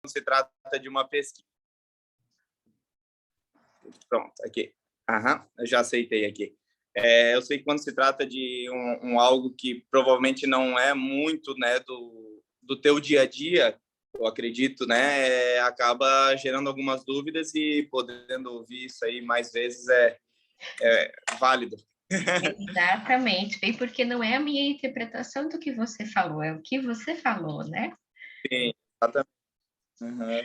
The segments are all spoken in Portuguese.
se trata de uma pesquisa. Pronto, aqui. Eu já aceitei aqui. Eu sei que quando se trata de algo que provavelmente não é muito, né, do teu dia a dia, eu acredito, né, acaba gerando algumas dúvidas e podendo ouvir isso aí mais vezes é válido. Exatamente, bem porque não é a minha interpretação do que você falou, é o que você falou, né? Sim, exatamente. Uhum.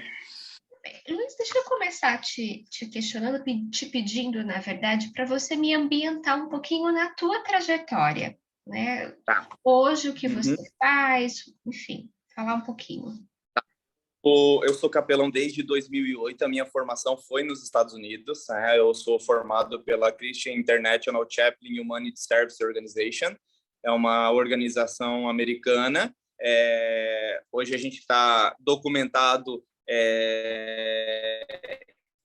Luiz, deixa eu começar te questionando, te pedindo, na verdade, para você me ambientar um pouquinho na tua trajetória, né? Tá. Hoje, o que você Uhum. faz, enfim, falar um pouquinho. Eu sou capelão desde 2008, a minha formação foi nos Estados Unidos, né? Eu sou formado pela Christian International Chaplain Humanity Service Organization, é uma organização americana. Hoje a gente está documentado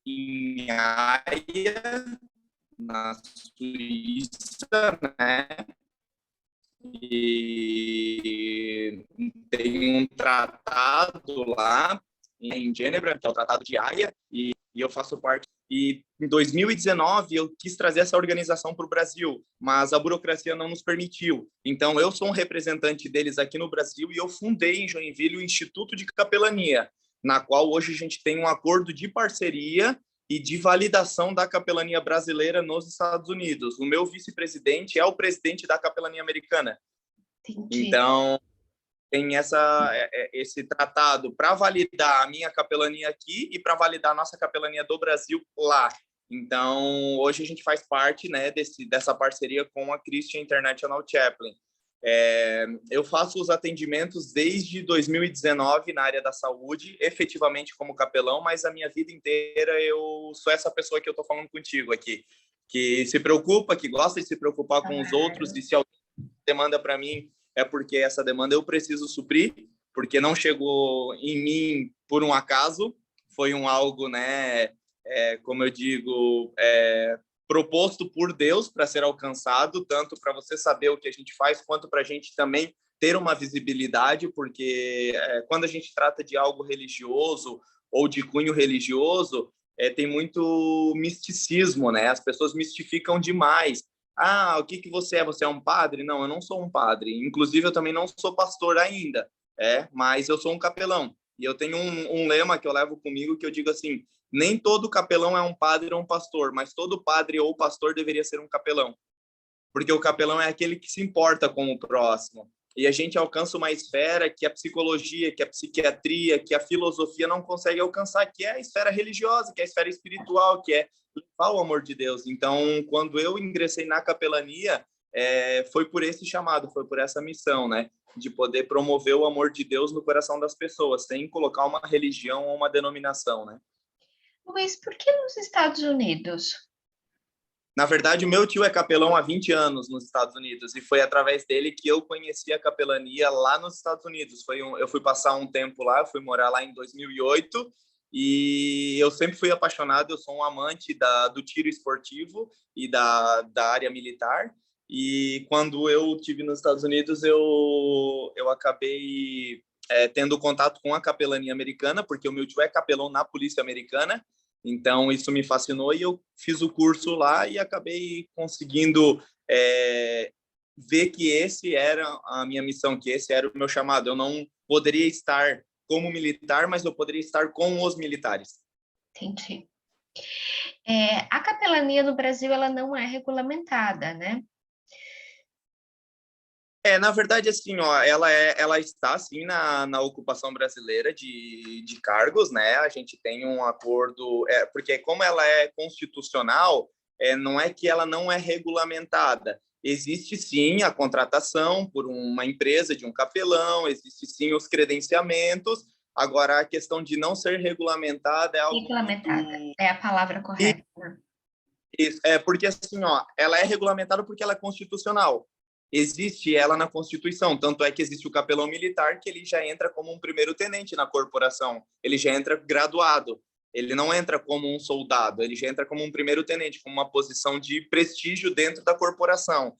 em Haia, na Suíça, né? E tem um tratado lá em Genebra, que é o Tratado de Haia, e eu faço parte. E em 2019 eu quis trazer essa organização para o Brasil, mas a burocracia não nos permitiu. Então eu sou um representante deles aqui no Brasil e eu fundei em Joinville o Instituto de Capelania, na qual hoje a gente tem um acordo de parceria e de validação da capelania brasileira nos Estados Unidos. O meu vice-presidente é o presidente da capelania americana. Entendi. Então, tem esse tratado para validar a minha capelania aqui e para validar a nossa capelania do Brasil lá. Então, hoje a gente faz parte, né, dessa parceria com a Christian International Chaplain. Eu faço os atendimentos desde 2019 na área da saúde, efetivamente como capelão, mas a minha vida inteira eu sou essa pessoa que eu estou falando contigo aqui, que se preocupa, que gosta de se preocupar com os outros, e se alguém demanda para mim é porque essa demanda eu preciso suprir, porque não chegou em mim por um acaso, foi algo, né, como eu digo, proposto por Deus para ser alcançado, tanto para você saber o que a gente faz, quanto para a gente também ter uma visibilidade, porque quando a gente trata de algo religioso ou de cunho religioso, tem muito misticismo, né? As pessoas mistificam demais. O que você é? Você é um padre? Não, eu não sou um padre. Inclusive, eu também não sou pastor ainda, mas eu sou um capelão. E eu tenho um lema que eu levo comigo que eu digo assim: nem todo capelão é um padre ou um pastor, mas todo padre ou pastor deveria ser um capelão, porque o capelão é aquele que se importa com o próximo. E a gente alcança uma esfera que a psicologia, que a psiquiatria, que a filosofia não consegue alcançar, que é a esfera religiosa, que é a esfera espiritual, que é levar o amor de Deus. Então, quando eu ingressei na capelania, foi por esse chamado, foi por essa missão, né? De poder promover o amor de Deus no coração das pessoas, sem colocar uma religião ou uma denominação, né? Luiz, por que nos Estados Unidos? Na verdade, o meu tio é capelão há 20 anos nos Estados Unidos e foi através dele que eu conheci a capelania lá nos Estados Unidos. Eu fui passar um tempo lá, fui morar lá em 2008 e eu sempre fui apaixonado, eu sou um amante do tiro esportivo e da área militar. E quando eu estive nos Estados Unidos, eu acabei tendo contato com a capelania americana, porque o meu tio é capelão na polícia americana. Então, isso me fascinou e eu fiz o curso lá e acabei conseguindo ver que esse era a minha missão, que esse era o meu chamado. Eu não poderia estar como militar, mas eu poderia estar com os militares. Entendi. A capelania no Brasil, ela não é regulamentada, né? Na verdade, assim, ó, ela está, assim, na ocupação brasileira de cargos, né? A gente tem um acordo, porque como ela é constitucional, não é que ela não é regulamentada. Existe, sim, a contratação por uma empresa de um capelão, existe, sim, os credenciamentos. Agora, a questão de não ser regulamentada é algo Regulamentada, muito... é a palavra correta, né? Isso, porque assim, ó, ela é regulamentada porque ela é constitucional. Existe ela na Constituição, tanto é que existe o capelão militar, que ele já entra como um primeiro-tenente na corporação, ele já entra graduado, ele não entra como um soldado, ele já entra como um primeiro-tenente, com uma posição de prestígio dentro da corporação.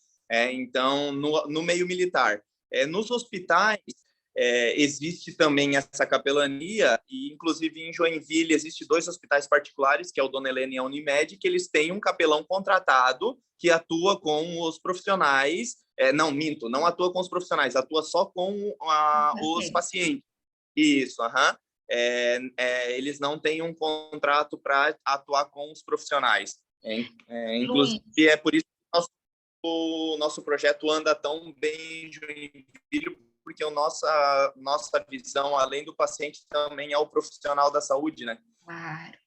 Então, no meio militar. Nos hospitais, existe também essa capelania, e inclusive em Joinville existe 2 hospitais particulares, que é o Dona Helena e a Unimed, que eles têm um capelão contratado que atua com os profissionais, não, minto, não atua com os profissionais, atua só com os pacientes. Isso, aham. Eles não têm um contrato para atuar com os profissionais. Inclusive, é por isso que o nosso projeto anda tão bem em Joinville, porque a nossa visão, além do paciente, também é o profissional da saúde, né? Claro.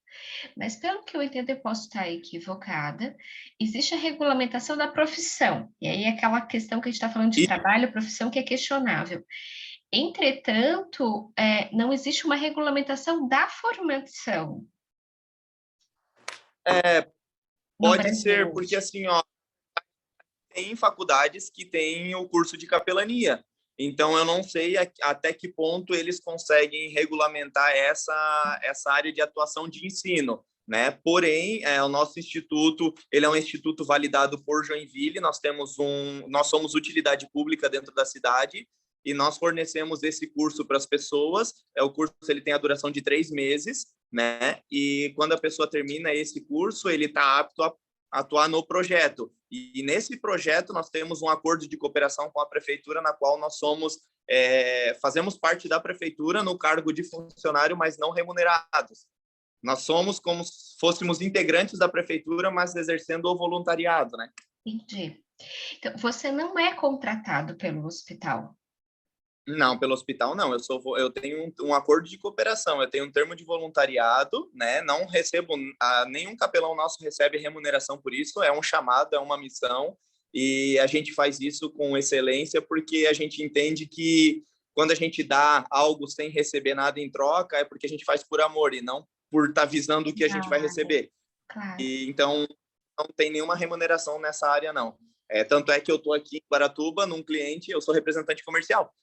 Mas pelo que eu entendo, eu posso estar equivocada, existe a regulamentação da profissão, e aí é aquela questão que a gente está falando de trabalho, profissão, que é questionável. Entretanto, não existe uma regulamentação da formação. Pode ser, porque assim, ó, tem faculdades que têm o curso de capelania. Então, eu não sei até que ponto eles conseguem regulamentar essa área de atuação de ensino, né? Porém, o nosso instituto, ele é um instituto validado por Joinville, nós somos utilidade pública dentro da cidade e nós fornecemos esse curso para as pessoas. O curso ele tem a duração de 3 meses, né? E quando a pessoa termina esse curso, ele está apto a atuar no projeto. E nesse projeto nós temos um acordo de cooperação com a prefeitura, na qual nós fazemos parte da prefeitura no cargo de funcionário, mas não remunerados. Nós somos como se fôssemos integrantes da prefeitura, mas exercendo o voluntariado, né? Entendi. Então, você não é contratado pelo hospital? Não, pelo hospital não. Eu tenho um acordo de cooperação, eu tenho um termo de voluntariado, né? Não recebo, nenhum capelão nosso recebe remuneração por isso, é um chamado, é uma missão, e a gente faz isso com excelência, porque a gente entende que quando a gente dá algo sem receber nada em troca, é porque a gente faz por amor e não por estar visando o que a gente vai receber. Claro. E, então, não tem nenhuma remuneração nessa área, não. Tanto é que eu estou aqui em Guaratuba, num cliente, eu sou representante comercial.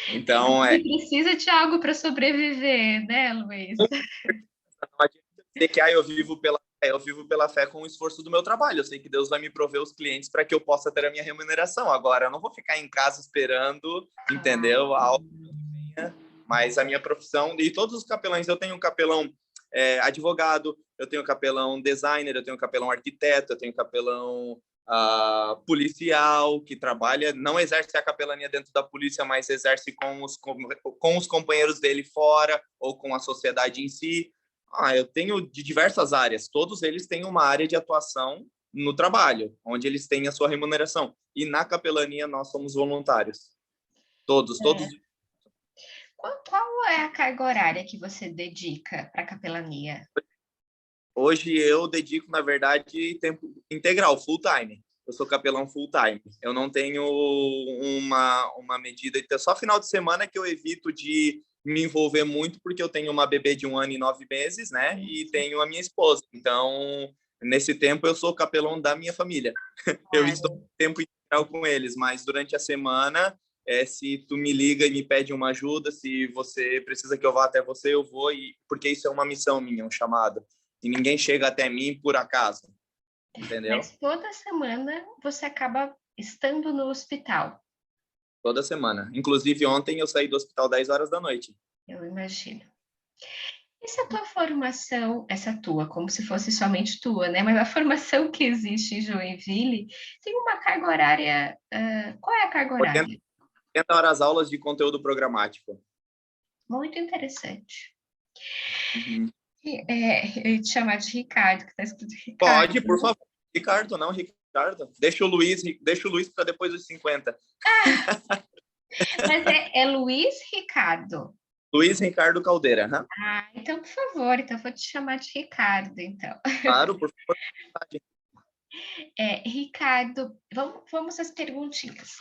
Então, Você precisa de algo para sobreviver, né, Luiz? Não adianta dizer que eu vivo pela fé com o esforço do meu trabalho. Eu sei que Deus vai me prover os clientes para que eu possa ter a minha remuneração. Agora, eu não vou ficar em casa esperando, entendeu? Algo que venha, mas a minha profissão, e todos os capelães, eu tenho um capelão advogado, eu tenho capelão designer, eu tenho capelão arquiteto, eu tenho capelão policial, que trabalha, não exerce a capelania dentro da polícia, mas exerce com os companheiros dele fora, ou com a sociedade em si. Eu tenho de diversas áreas, todos eles têm uma área de atuação no trabalho, onde eles têm a sua remuneração. E na capelania nós somos voluntários. Todos. Qual é a carga horária que você dedica para a capelania? Hoje eu dedico, na verdade, tempo integral, full time. Eu sou capelão full time. Eu não tenho uma medida. Então, só final de semana que eu evito de me envolver muito, porque eu tenho uma bebê de 1 ano e 9 meses, né? E tenho a minha esposa. Então, nesse tempo, eu sou capelão da minha família. Eu estou tempo integral com eles, mas durante a semana, se tu me liga e me pede uma ajuda, se você precisa que eu vá até você, eu vou, porque isso é uma missão minha, um chamado. E ninguém chega até mim por acaso, entendeu? Mas toda semana você acaba estando no hospital. Toda semana. Inclusive, ontem eu saí do hospital 10 horas da noite. Eu imagino. E se a tua formação, essa tua, como se fosse somente tua, né? Mas a formação que existe em Joinville tem uma carga horária. Qual é a carga horária? 80 horas aulas de conteúdo programático. Muito interessante. Uhum. Eu ia te chamar de Ricardo, que está escrito Ricardo. Pode, por favor. Ricardo, não, Ricardo. Deixa o Luiz para depois dos 50. Mas é Luiz Ricardo. Luiz Ricardo Caldeira. Né? Então, por favor, então vou te chamar de Ricardo, então. Claro, por favor. Ricardo, vamos às perguntinhas.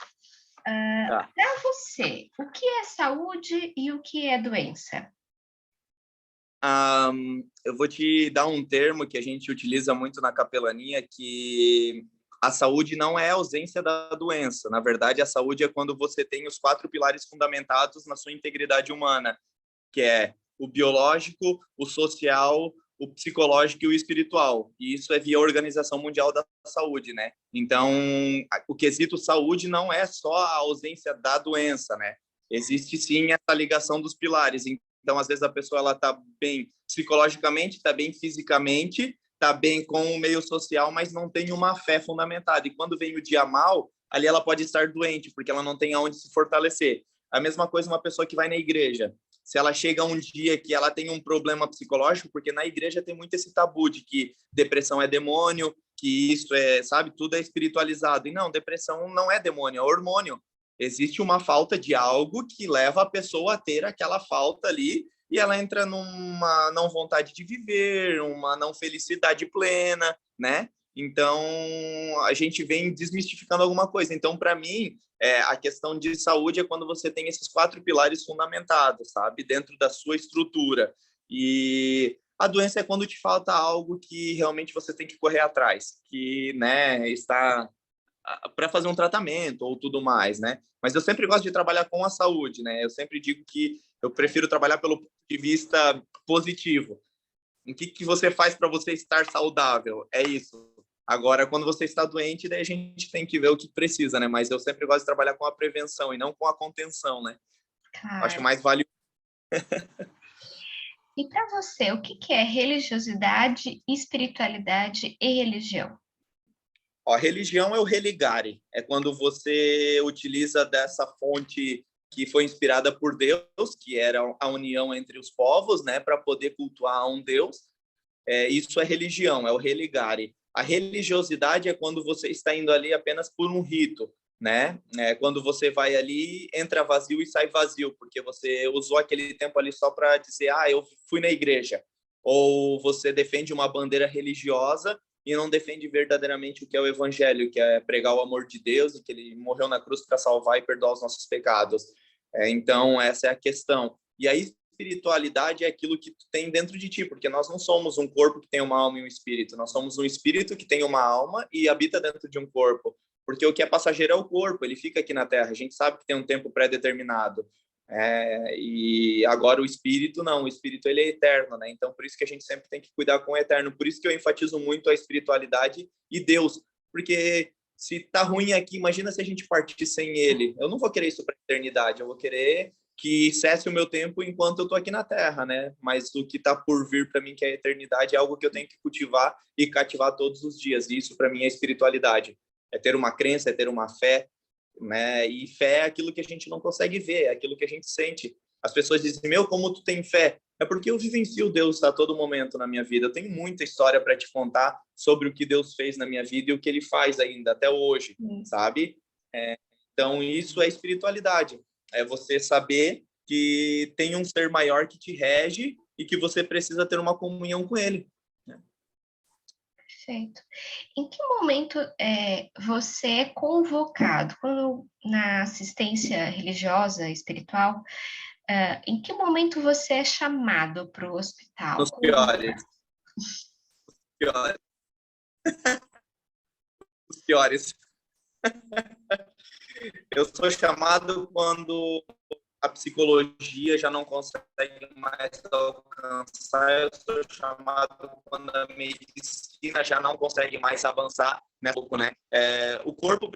Tá. Para você, o que é saúde e o que é doença? Eu vou te dar um termo que a gente utiliza muito na capelania, que a saúde não é a ausência da doença. Na verdade, a saúde é quando você tem os 4 pilares fundamentados na sua integridade humana, que é o biológico, o social, o psicológico e o espiritual. E isso é via Organização Mundial da Saúde, né? Então, o quesito saúde não é só a ausência da doença, né? Existe sim essa ligação dos pilares. Então, às vezes a pessoa ela tá bem psicologicamente, está bem fisicamente, está bem com o meio social, mas não tem uma fé fundamentada. E quando vem o dia mal, ali ela pode estar doente, porque ela não tem aonde se fortalecer. A mesma coisa uma pessoa que vai na igreja. Se ela chega um dia que ela tem um problema psicológico, porque na igreja tem muito esse tabu de que depressão é demônio, que isso é, sabe, tudo é espiritualizado. E não, depressão não é demônio, é hormônio. Existe uma falta de algo que leva a pessoa a ter aquela falta ali e ela entra numa não vontade de viver, uma não felicidade plena, né? Então, a gente vem desmistificando alguma coisa. Então, para mim, a questão de saúde é quando você tem esses 4 pilares fundamentados, sabe? Dentro da sua estrutura. E a doença é quando te falta algo que realmente você tem que correr atrás, que, né, está para fazer um tratamento ou tudo mais, né? Mas eu sempre gosto de trabalhar com a saúde, né? Eu sempre digo que eu prefiro trabalhar pelo ponto de vista positivo. O que você faz para você estar saudável? É isso. Agora, quando você está doente, daí a gente tem que ver o que precisa, né? Mas eu sempre gosto de trabalhar com a prevenção e não com a contenção, né? Acho Claro. mais valioso. E para você, o que que é religiosidade, espiritualidade e religião? Ó, a religião é o religare, é quando você utiliza dessa fonte que foi inspirada por Deus, que era a união entre os povos, né, para poder cultuar um Deus. Isso é religião, é o religare. A religiosidade é quando você está indo ali apenas por um rito, né? Quando você vai ali, entra vazio e sai vazio, porque você usou aquele tempo ali só para dizer, eu fui na igreja. Ou você defende uma bandeira religiosa e não defende verdadeiramente o que é o evangelho, que é pregar o amor de Deus e que ele morreu na cruz para salvar e perdoar os nossos pecados. Então, essa é a questão. E aí, espiritualidade é aquilo que tu tem dentro de ti, porque nós não somos um corpo que tem uma alma e um espírito, nós somos um espírito que tem uma alma e habita dentro de um corpo, porque o que é passageiro é o corpo, ele fica aqui na Terra, a gente sabe que tem um tempo pré-determinado, e agora o espírito não, o espírito ele é eterno, né? Então por isso que a gente sempre tem que cuidar com o eterno, por isso que eu enfatizo muito a espiritualidade e Deus, porque se tá ruim aqui, imagina se a gente partir sem ele. Eu não vou querer isso para a eternidade, eu vou querer que cesse o meu tempo enquanto eu tô aqui na Terra, né? Mas o que tá por vir para mim, que é a eternidade, é algo que eu tenho que cultivar e cativar todos os dias. E isso para mim é espiritualidade. É ter uma crença, é ter uma fé, né? E fé é aquilo que a gente não consegue ver, é aquilo que a gente sente. As pessoas dizem: "Meu, como tu tem fé?" É porque eu vivencio Deus a todo momento na minha vida. Eu tenho muita história para te contar sobre o que Deus fez na minha vida e o que ele faz ainda até hoje, sabe? Então isso é espiritualidade. É você saber que tem um ser maior que te rege e que você precisa ter uma comunhão com ele. Perfeito. Em que momento você é convocado? Quando na assistência religiosa, espiritual, em que momento você é chamado para o hospital? Nos piores. Os piores. Eu sou chamado quando a psicologia já não consegue mais alcançar, eu sou chamado quando a medicina já não consegue mais avançar, né? O corpo,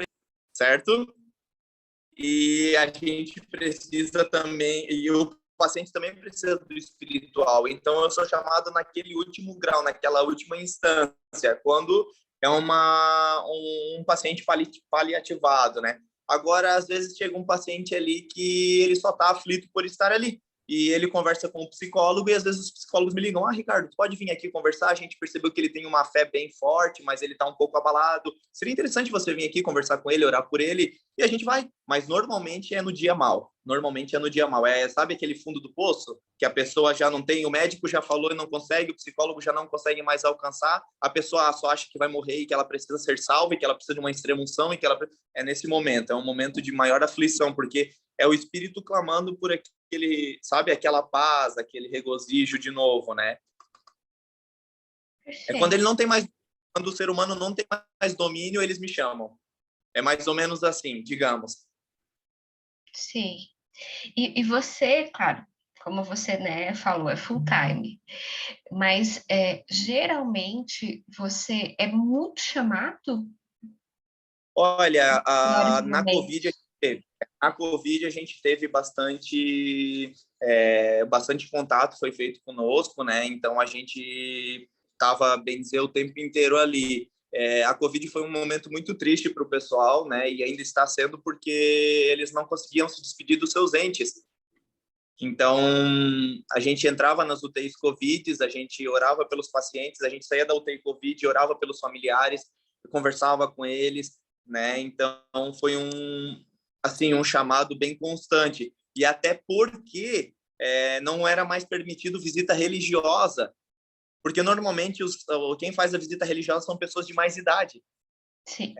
certo? E a gente precisa também, e o paciente também precisa do espiritual. Então, eu sou chamado naquele último grau, naquela última instância, quando é um paciente paliativado, né? Agora, às vezes, chega um paciente ali que ele só está aflito por estar ali. E ele conversa com o psicólogo e às vezes os psicólogos me ligam: Ricardo, tu pode vir aqui conversar? A gente percebeu que ele tem uma fé bem forte, mas ele está um pouco abalado. Seria interessante você vir aqui conversar com ele, orar por ele, e a gente vai. Mas normalmente é no dia mal. Normalmente é no dia mal. Sabe aquele fundo do poço? Que a pessoa já não tem, o médico já falou e não consegue, o psicólogo já não consegue mais alcançar, a pessoa só acha que vai morrer e que ela precisa ser salva, e que ela precisa de uma extrema-unção, e que ela... É nesse momento, é um momento de maior aflição, porque é o espírito clamando por aquele, sabe, aquela paz, aquele regozijo de novo, né? É quando ele não tem mais, quando o ser humano não tem mais domínio, eles me chamam. É mais ou menos assim, digamos. Sim. E você, claro, como você, né, falou, é full time. Mas, geralmente, você é muito chamado Olha, na prioritariamente? Covid, a gente teve bastante contato, foi feito conosco, né? Então a gente estava, bem dizer, o tempo inteiro ali. A Covid foi um momento muito triste para o pessoal, né? E ainda está sendo porque eles não conseguiam se despedir dos seus entes. Então, a gente entrava nas UTIs Covid, a gente orava pelos pacientes, a gente saía da UTI Covid, orava pelos familiares, conversava com eles, né? Então, foi um chamado bem constante. E até porque não era mais permitido visita religiosa, porque normalmente quem faz a visita religiosa são pessoas de mais idade. Sim.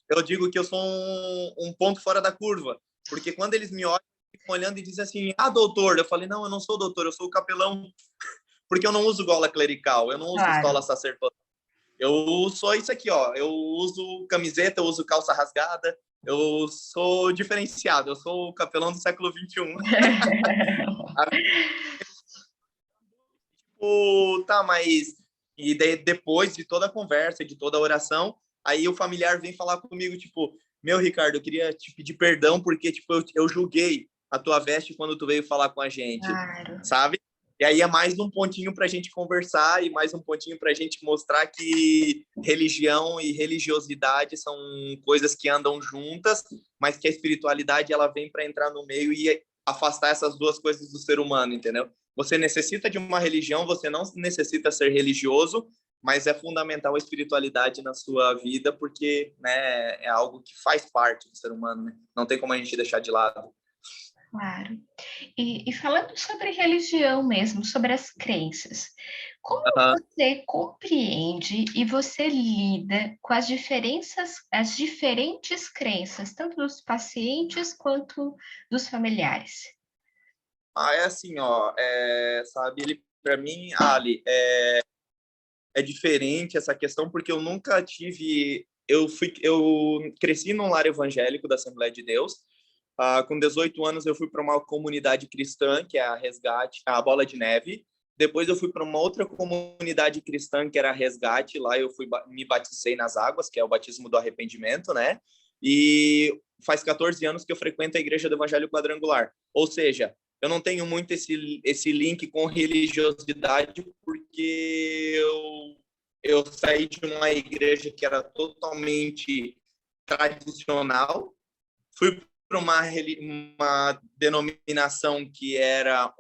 Eu digo que eu sou um ponto fora da curva, porque quando eles me olham, ficam olhando e dizem assim: ah, doutor. Eu falei: não, eu não sou doutor, eu sou o capelão, porque eu não uso gola clerical, eu não uso Claro. estola sacerdotal. Eu sou isso aqui, ó. Eu uso camiseta, eu uso calça rasgada, eu sou diferenciado, eu sou o capelão do século XXI. Tá, mas. E daí, depois de toda a conversa, de toda a oração, aí o familiar vem falar comigo, tipo, meu, Ricardo, eu queria te pedir perdão porque, tipo, eu julguei a tua veste quando tu veio falar com a gente, Claro. sabe? E aí é mais um pontinho para a gente conversar e mais um pontinho para a gente mostrar que religião e religiosidade são coisas que andam juntas, mas que a espiritualidade ela vem para entrar no meio e afastar essas duas coisas do ser humano, entendeu? Você necessita de uma religião, você não necessita ser religioso, mas é fundamental a espiritualidade na sua vida, porque, né, é algo que faz parte do ser humano, né? Não tem como a gente deixar de lado. Claro. E falando sobre religião mesmo, sobre as crenças, como Uhum. você compreende e você lida com as diferentes crenças, tanto dos pacientes quanto dos familiares? É assim, ó, sabe, ele, para mim, Ali, é diferente essa questão, porque eu nunca tive. Eu cresci num lar evangélico da Assembleia de Deus. Com 18 anos, eu fui para uma comunidade cristã, que é a Resgate, a Bola de Neve. Depois, eu fui para uma outra comunidade cristã, que era a Resgate. Lá, me batizei nas águas, que é o batismo do arrependimento, né? E faz 14 anos que eu frequento a Igreja do Evangelho Quadrangular. Ou seja, eu não tenho muito esse link com religiosidade, porque eu saí de uma igreja que era totalmente tradicional, fui para uma denominação que era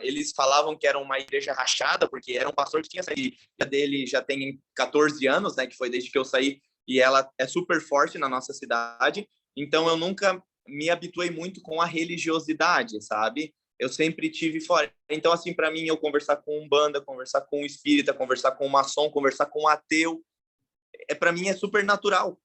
eles falavam que era uma igreja rachada, porque era um pastor que tinha saído dele já tem 14 anos, né, que foi desde que eu saí, e ela é super forte na nossa cidade. Então eu nunca me habituei muito com a religiosidade, sabe? Eu sempre tive fora. Então, assim, para mim, eu conversar com um banda, conversar com um espírita, conversar com um maçom, conversar com um ateu, para mim é super natural,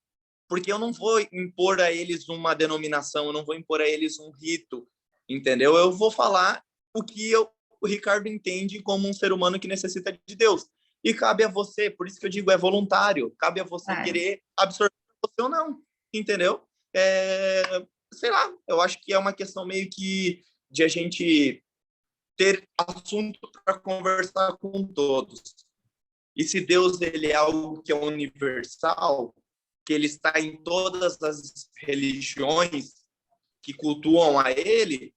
porque eu não vou impor a eles uma denominação, eu não vou impor a eles um rito, entendeu? Eu vou falar o Ricardo entende como um ser humano que necessita de Deus. E cabe a você, por isso que eu digo, é voluntário, cabe a você Claro. querer absorver você ou não, entendeu? Sei lá, eu acho que é uma questão meio que de a gente ter assunto para conversar com todos. E se Deus ele é algo que é universal, que ele está em todas as religiões que cultuam a ele,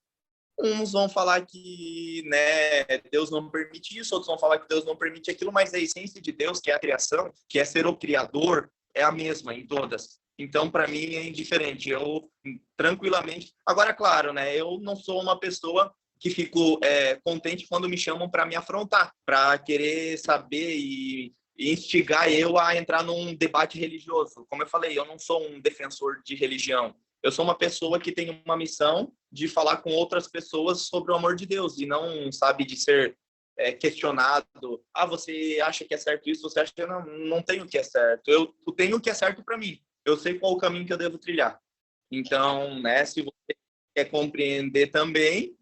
uns vão falar que, né, Deus não permite isso, outros vão falar que Deus não permite aquilo, mas a essência de Deus, que é a criação, que é ser o criador, é a mesma em todas. Então, para mim, é indiferente. Eu, tranquilamente... Agora, claro, né, eu não sou uma pessoa que fico contente quando me chamam para me afrontar, para querer saber e instigar eu a entrar num debate religioso. Como eu falei, eu não sou um defensor de religião. Eu sou uma pessoa que tem uma missão de falar com outras pessoas sobre o amor de Deus e não, sabe, de ser questionado. Você acha que é certo isso? Você acha que não tenho o que é certo? Eu tenho o que é certo para mim. Eu sei qual o caminho que eu devo trilhar. Então, né, se você quer compreender também,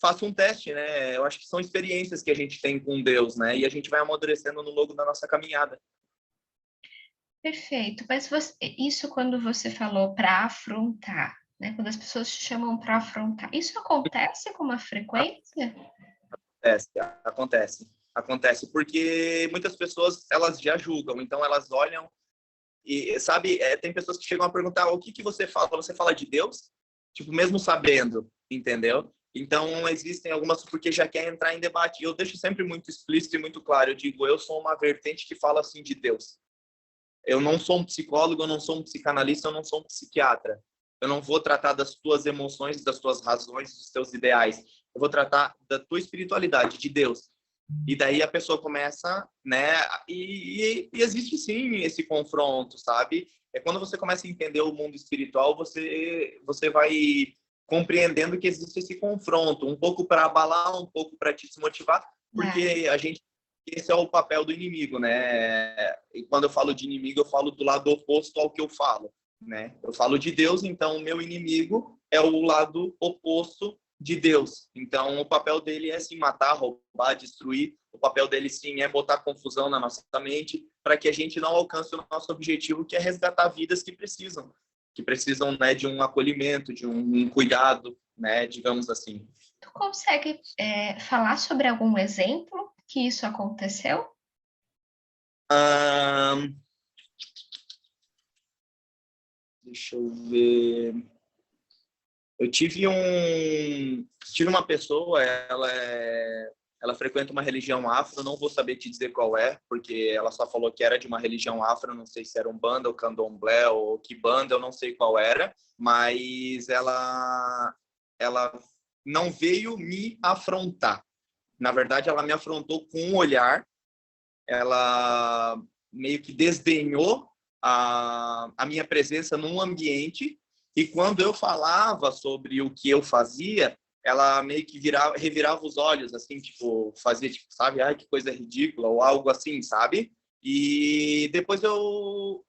faça um teste, né? Eu acho que são experiências que a gente tem com Deus, né? E a gente vai amadurecendo no longo da nossa caminhada. Perfeito. Mas isso quando você falou para afrontar, né? Quando as pessoas te chamam para afrontar. Isso acontece com uma frequência? Acontece, porque muitas pessoas, elas já julgam, então elas olham e, sabe, tem pessoas que chegam a perguntar, o que que você fala? Você fala de Deus? Tipo, mesmo sabendo, entendeu? Então, existem algumas, porque já quer entrar em debate. Eu deixo sempre muito explícito e muito claro, eu digo, eu sou uma vertente que fala assim de Deus. Eu não sou um psicólogo, eu não sou um psicanalista, eu não sou um psiquiatra. Eu não vou tratar das tuas emoções, das tuas razões, dos teus ideais. Eu vou tratar da tua espiritualidade, de Deus. E daí a pessoa começa, né? E existe sim esse confronto, sabe? É quando você começa a entender o mundo espiritual, você vai compreendendo que existe esse confronto, um pouco para abalar, um pouco para te desmotivar, porque a gente esse é o papel do inimigo, né? E quando eu falo de inimigo, eu falo do lado oposto ao que eu falo, né? Eu falo de Deus, então o meu inimigo é o lado oposto de Deus. Então o papel dele é sim matar, roubar, destruir. O papel dele sim é botar confusão na nossa mente para que a gente não alcance o nosso objetivo, que é resgatar vidas que precisam, né, de um acolhimento, de um cuidado, né, digamos assim. Tu consegue falar sobre algum exemplo que isso aconteceu? Deixa eu ver. Eu tive uma pessoa, ela frequenta uma religião afro, não vou saber te dizer qual é, porque ela só falou que era de uma religião afro, não sei se era Umbanda ou Candomblé ou que banda, eu não sei qual era, mas ela não veio me afrontar. Na verdade, ela me afrontou com um olhar, ela meio que desdenhou a minha presença num ambiente, e quando eu falava sobre o que eu fazia, ela meio que revirava os olhos, assim, tipo, fazia, tipo, sabe, ai, que coisa ridícula, ou algo assim, sabe? E depois eu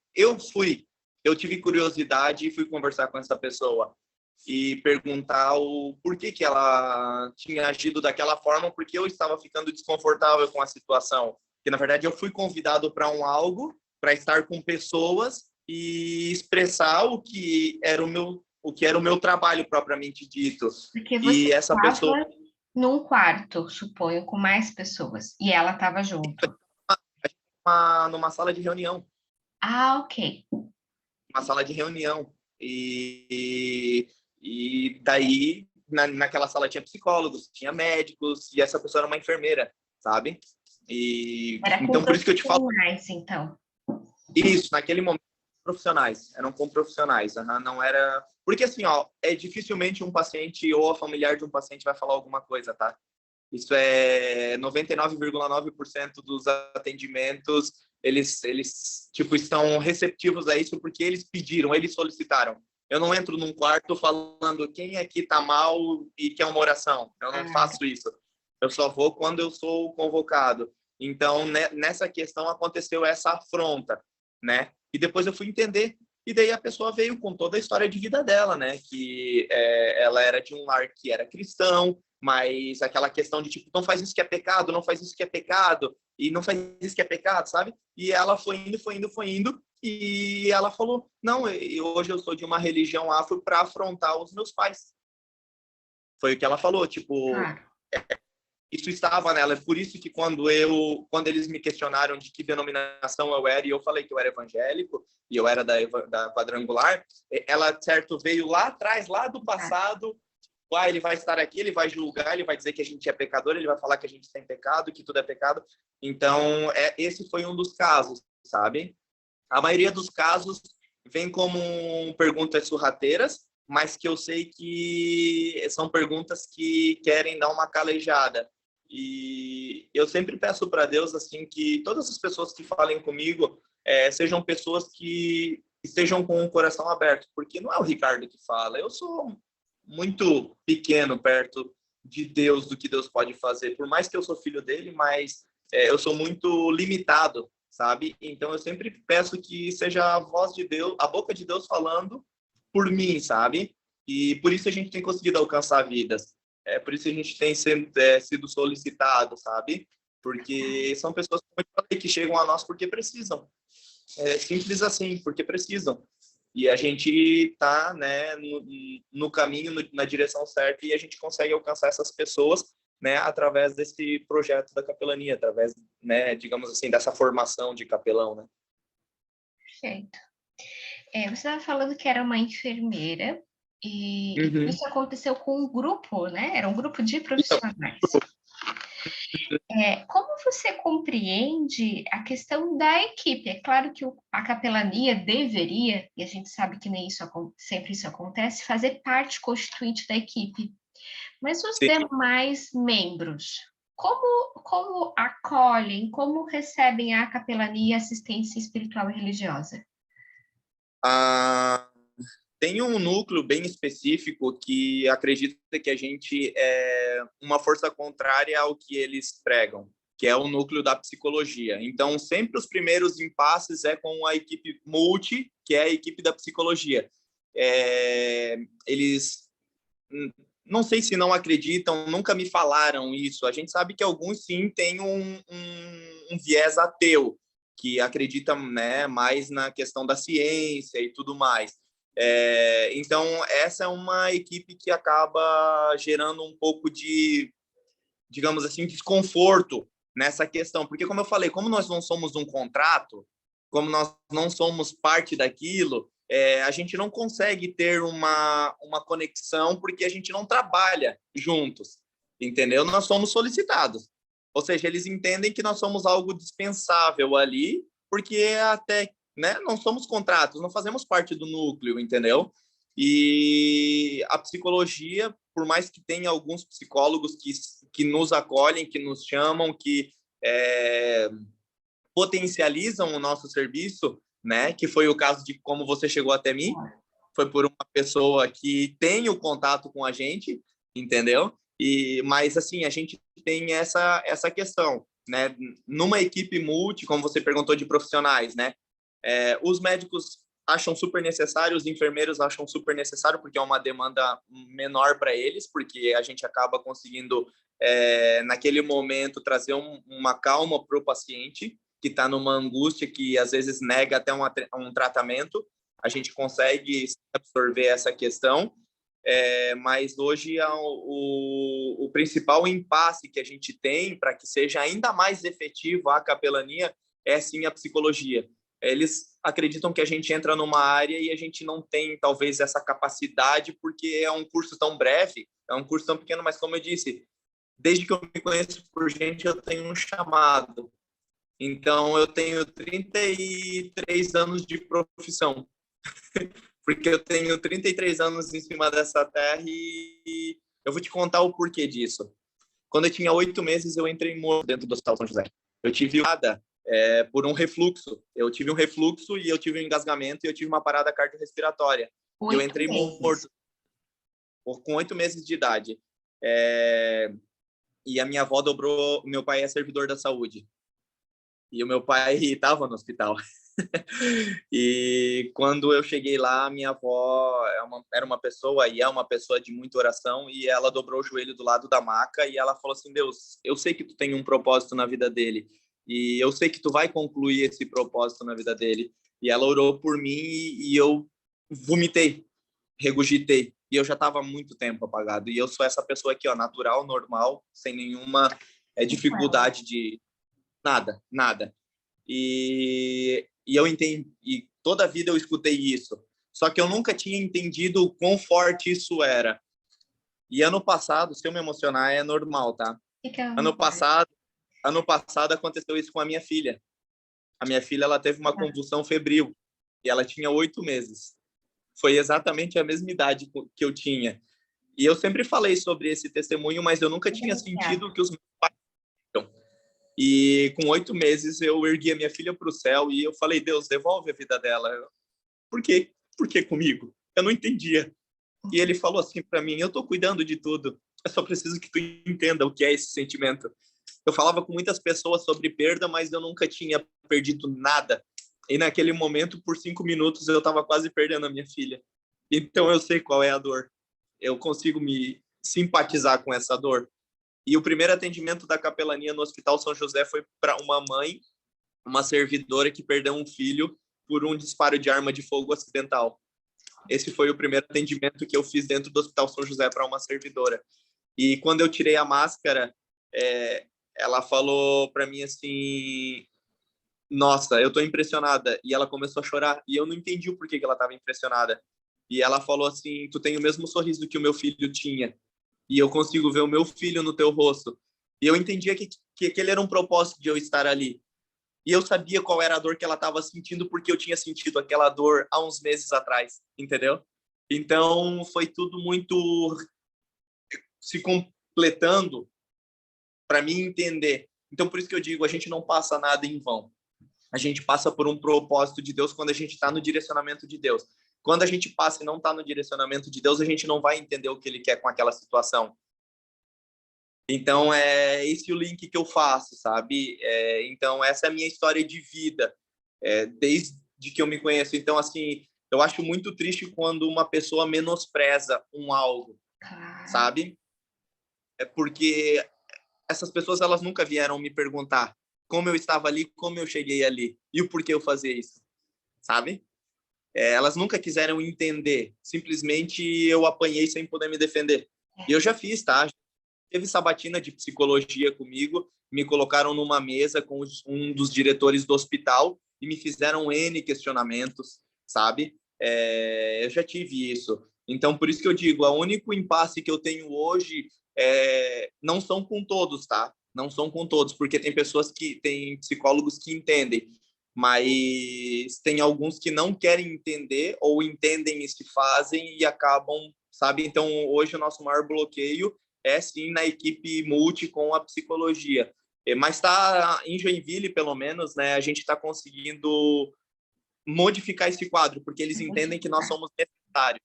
tive curiosidade e fui conversar com essa pessoa e perguntar o porquê que ela tinha agido daquela forma, porque eu estava ficando desconfortável com a situação. Que na verdade eu fui convidado para um algo, para estar com pessoas e expressar o que era o meu trabalho propriamente dito. Porque você E essa pessoa estava num quarto, suponho, com mais pessoas, e ela estava junto. numa sala de reunião, Ah, ok. uma sala de reunião. E daí, naquela sala tinha psicólogos, tinha médicos, e essa pessoa era uma enfermeira, sabe? E Era com então, por isso que eu te falo profissionais, então. isso, naquele momento, profissionais, eram com profissionais, não era... Porque assim, ó, dificilmente um paciente ou a familiar de um paciente vai falar alguma coisa, tá? Isso é 99,9% dos atendimentos, eles tipo, estão receptivos a isso porque eles pediram, eles solicitaram. Eu não entro num quarto falando quem aqui tá mal e quer uma oração. Eu não faço isso. Eu só vou quando eu sou convocado. Então, nessa questão aconteceu essa afronta, né? E depois eu fui entender. E daí a pessoa veio com toda a história de vida dela, né? Que ela era de um lar que era cristão, mas aquela questão de tipo, não faz isso que é pecado, não faz isso que é pecado, e não faz isso que é pecado, sabe? E ela foi indo, e ela falou, não, hoje eu sou de uma religião afro para afrontar os meus pais. Foi o que ela falou, tipo, Claro. isso estava nela, é por isso que quando eles me questionaram de que denominação eu era, e eu falei que eu era evangélico, e eu era da quadrangular, ela, certo, veio lá atrás, lá do passado, ele vai estar aqui, ele vai julgar, ele vai dizer que a gente é pecador, ele vai falar que a gente tem pecado, que tudo é pecado. Então, esse foi um dos casos, sabe? A maioria dos casos vem como perguntas sorrateiras, mas que eu sei que são perguntas que querem dar uma calejada. E eu sempre peço para Deus assim que todas as pessoas que falem comigo sejam pessoas que estejam com o coração aberto, porque não é o Ricardo que fala. Eu sou muito pequeno perto de Deus, do que Deus pode fazer. Por mais que eu sou filho dele, mas eu sou muito limitado, sabe? Então eu sempre peço que seja a voz de Deus, a boca de Deus falando por mim, sabe? E por isso a gente tem conseguido alcançar vidas. Por isso a gente tem sido solicitado, sabe? Porque são pessoas, como eu falei, que chegam a nós porque precisam. É simples assim, porque precisam. E a gente está, né, no caminho, na direção certa, e a gente consegue alcançar essas pessoas, né, através desse projeto da capelania, através, né, digamos assim, dessa formação de capelão, né? Perfeito. Você estava falando que era uma enfermeira e Uhum. isso aconteceu com um grupo, né? Era um grupo de Então, profissionais. Como você compreende a questão da equipe? É claro que a capelania deveria, e a gente sabe que nem isso sempre isso acontece, fazer parte constituinte da equipe. Mas os sim. demais membros, como acolhem, como recebem a capelania e assistência espiritual e religiosa? Ah, tem um núcleo bem específico que acredita que a gente é uma força contrária ao que eles pregam, que é o núcleo da psicologia. Então, sempre os primeiros impasses é com a equipe multi, que é a equipe da psicologia. Eles, não sei se não acreditam, nunca me falaram isso. A gente sabe que alguns, sim, têm um viés ateu, que acredita, né, mais na questão da ciência e tudo mais. Então, essa é uma equipe que acaba gerando um pouco de, digamos assim, desconforto nessa questão. Porque, como eu falei, como nós não somos um contrato, como nós não somos parte daquilo, a gente não consegue ter uma conexão porque a gente não trabalha juntos, entendeu? Nós somos solicitados. Ou seja, eles entendem que nós somos algo dispensável ali, porque até, né, não somos contratos, não fazemos parte do núcleo, entendeu? E a psicologia, por mais que tenha alguns psicólogos que nos acolhem, que nos chamam, que potencializam o nosso serviço, né? Que foi o caso de como você chegou até mim, foi por uma pessoa que tem o contato com a gente, entendeu? Mas assim, a gente tem essa questão, né? Numa equipe multi, como você perguntou de profissionais, né? Os médicos acham super necessário, os enfermeiros acham super necessário, porque é uma demanda menor para eles, porque a gente acaba conseguindo, naquele momento, trazer uma calma para o paciente, que está numa angústia que às vezes nega até um tratamento. A gente consegue absorver essa questão, mas hoje o principal impasse que a gente tem para que seja ainda mais efetiva a capelania é sim a psicologia. Eles acreditam que a gente entra numa área e a gente não tem talvez essa capacidade porque é um curso tão breve, é um curso tão pequeno, mas como eu disse, desde que eu me conheço por gente, eu tenho um chamado. Então, eu tenho 33 anos de profissão, porque eu tenho 33 anos em cima dessa terra e eu vou te contar o porquê disso. Quando eu tinha 8 meses, eu entrei morto dentro do Hospital São José. Eu tive nada por um refluxo. Eu tive um refluxo e eu tive um engasgamento e eu tive uma parada cardiorrespiratória. E eu 8 entrei meses. morto com 8 meses de idade. E a minha avó dobrou. Meu pai é servidor da saúde. E o meu pai estava no hospital. E quando eu cheguei lá, minha avó era uma pessoa, e é uma pessoa de muita oração, e ela dobrou o joelho do lado da maca e ela falou assim: Deus, eu sei que tu tem um propósito na vida dele, e eu sei que tu vai concluir esse propósito na vida dele. E ela orou por mim e eu vomitei, regurgitei. E eu já estava há muito tempo apagado. E eu sou essa pessoa aqui, ó, natural, normal, sem nenhuma dificuldade de nada, nada. E eu entendi, e toda a vida eu escutei isso. Só que eu nunca tinha entendido o quão forte isso era. E ano passado, se eu me emocionar, é normal, tá? Fica à Ano vontade. passado, ano passado aconteceu isso com a minha filha. A minha filha, ela teve uma convulsão febril e ela tinha 8 meses. Foi exatamente a mesma idade que eu tinha. E eu sempre falei sobre esse testemunho, mas eu nunca tinha sentido o que os meus pais tinham. E com 8 meses eu ergui a minha filha para o céu e eu falei: Deus, devolve a vida dela. Por quê? Por que comigo? Eu não entendia. E ele falou assim para mim: eu estou cuidando de tudo. Eu só preciso que tu entenda o que é esse sentimento. Eu falava com muitas pessoas sobre perda, mas eu nunca tinha perdido nada. E naquele momento, por 5 minutos, eu estava quase perdendo a minha filha. Então eu sei qual é a dor. Eu consigo me simpatizar com essa dor. E o primeiro atendimento da capelania no Hospital São José foi para uma mãe, uma servidora que perdeu um filho por um disparo de arma de fogo acidental. Esse foi o primeiro atendimento que eu fiz dentro do Hospital São José para uma servidora. E quando eu tirei a máscara, ela falou para mim assim: nossa, eu tô impressionada. E ela começou a chorar. E eu não entendi o porquê que ela estava impressionada. E ela falou assim: tu tem o mesmo sorriso que o meu filho tinha. E eu consigo ver o meu filho no teu rosto. E eu entendia que aquele era um propósito de eu estar ali. E eu sabia qual era a dor que ela estava sentindo, porque eu tinha sentido aquela dor há uns meses atrás, entendeu? Então, foi tudo muito se completando para mim entender. Então, por isso que eu digo, a gente não passa nada em vão. A gente passa por um propósito de Deus quando a gente está no direcionamento de Deus. Quando a gente passa e não está no direcionamento de Deus, a gente não vai entender o que Ele quer com aquela situação. Então, é esse o link que eu faço, sabe? Então, essa é a minha história de vida, desde que eu me conheço. Então, assim, eu acho muito triste quando uma pessoa menospreza um algo, sabe? É porque essas pessoas, elas nunca vieram me perguntar como eu estava ali, como eu cheguei ali e o porquê eu fazia isso, sabe? Elas nunca quiseram entender. Simplesmente eu apanhei sem poder me defender. E eu já fiz, tá? Teve sabatina de psicologia comigo, me colocaram numa mesa com um dos diretores do hospital e me fizeram N questionamentos, sabe? Eu já tive isso. Então, por isso que eu digo, o único impasse que eu tenho hoje não são com todos, tá? Não são com todos, porque tem psicólogos que entendem, mas tem alguns que não querem entender ou entendem e se fazem e acabam, sabe? Então, hoje o nosso maior bloqueio sim na equipe multi com a psicologia. Mas está em Joinville, pelo menos, né? A gente está conseguindo modificar esse quadro, porque eles entendem que nós somos necessários.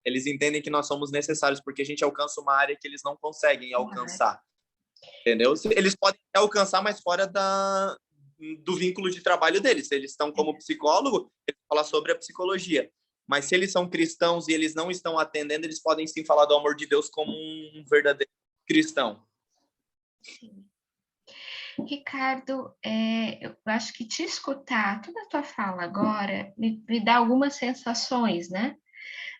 Eles entendem que nós somos necessários, porque a gente alcança uma área que eles não conseguem alcançar. Entendeu? Eles podem alcançar, mas fora do vínculo de trabalho deles. Se eles estão como psicólogo, eles falam sobre a psicologia. Mas se eles são cristãos e eles não estão atendendo, eles podem sim falar do amor de Deus como um verdadeiro cristão. Sim. Ricardo, eu acho que te escutar, toda a tua fala agora, me dá algumas sensações, né?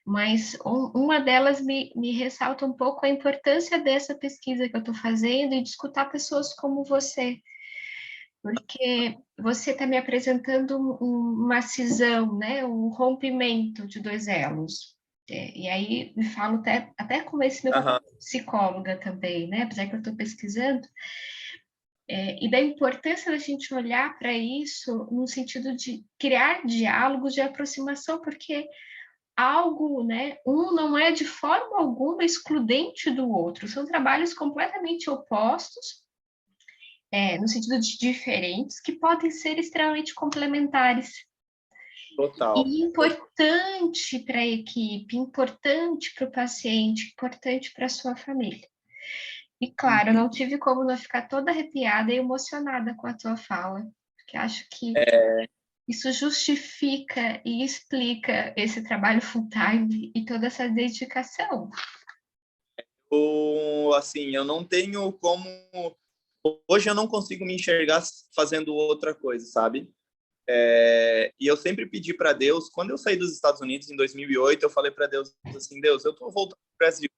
Mas uma delas me ressalta um pouco a importância dessa pesquisa que eu estou fazendo e de escutar pessoas como você, porque você está me apresentando uma cisão, né? Um rompimento de dois elos. E aí me falo até como esse meu psicóloga também, né? Apesar que eu estou pesquisando, e da importância da gente olhar para isso no sentido de criar diálogos de aproximação, porque algo, né, um não é de forma alguma excludente do outro, são trabalhos completamente opostos, no sentido de diferentes, que podem ser extremamente complementares. Total. E importante para a equipe, importante para o paciente, importante para a sua família. E claro, eu não tive como não ficar toda arrepiada e emocionada com a tua fala, porque acho que isso justifica e explica esse trabalho full-time e toda essa dedicação. Assim, eu não tenho como... Hoje eu não consigo me enxergar fazendo outra coisa, sabe? E eu sempre pedi para Deus, quando eu saí dos Estados Unidos em 2008, eu falei para Deus assim, Deus, eu tô voltando para o Brasil,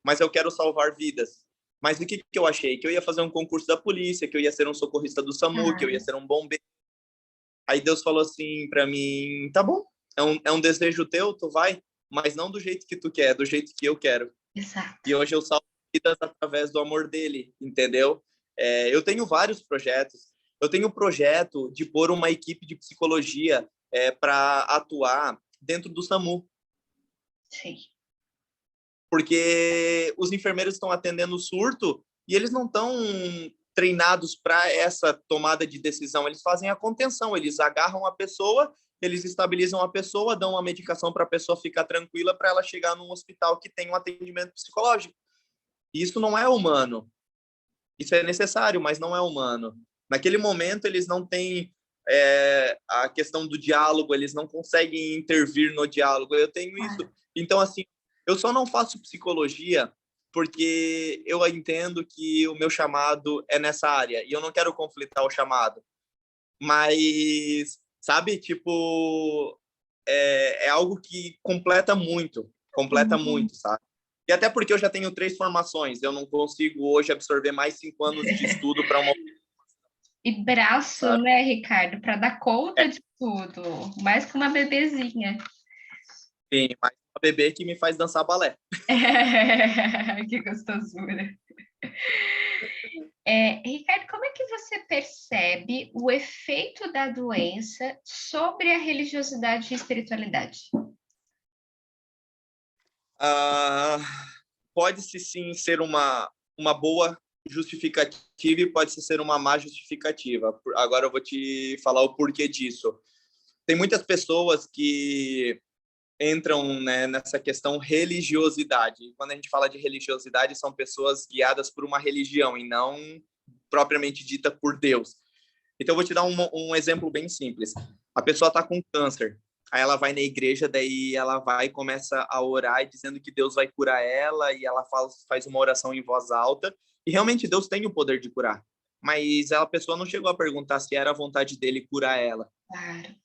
mas eu quero salvar vidas. Mas o que eu achei? Que eu ia fazer um concurso da polícia, que eu ia ser um socorrista do SAMU, que eu ia ser um bombeiro. Aí Deus falou assim para mim, tá bom, é um desejo teu, tu vai, mas não do jeito que tu quer, do jeito que eu quero. Exato. E hoje eu salvo vidas através do amor dele, entendeu? Eu tenho vários projetos. Eu tenho um projeto de pôr uma equipe de psicologia para atuar dentro do SAMU. Sim. Porque os enfermeiros estão atendendo o surto e eles não estão treinados para essa tomada de decisão. Eles fazem a contenção, eles agarram a pessoa, eles estabilizam a pessoa, dão uma medicação para a pessoa ficar tranquila para ela chegar num hospital que tem um atendimento psicológico. E isso não é humano. Isso é necessário, mas não é humano. Naquele momento, eles não têm a questão do diálogo, eles não conseguem intervir no diálogo. Eu tenho isso. Então, assim, eu só não faço psicologia porque eu entendo que o meu chamado é nessa área e eu não quero conflitar o chamado. Mas sabe? Tipo, é algo que completa Uhum. muito, sabe? E até porque eu já tenho 3 formações, eu não consigo hoje absorver mais 5 anos de estudo para uma, E braço, sabe? né, Ricardo, para dar conta de tudo, mais que uma bebezinha. Sim, mas uma bebê que me faz dançar balé. Que gostosura. Ricardo, como é que você percebe o efeito da doença sobre a religiosidade e espiritualidade? Ah, pode-se sim ser uma boa justificativa e pode ser uma má justificativa. Agora eu vou te falar o porquê disso. Tem muitas pessoas que entram, né, nessa questão religiosidade. E quando a gente fala de religiosidade, são pessoas guiadas por uma religião e não propriamente dita por Deus. Então, eu vou te dar um exemplo bem simples. A pessoa está com câncer, aí ela vai na igreja, daí ela vai e começa a orar dizendo que Deus vai curar ela, e ela faz uma oração em voz alta, e realmente Deus tem o poder de curar. Mas a pessoa não chegou a perguntar se era a vontade dele curar ela, Claro.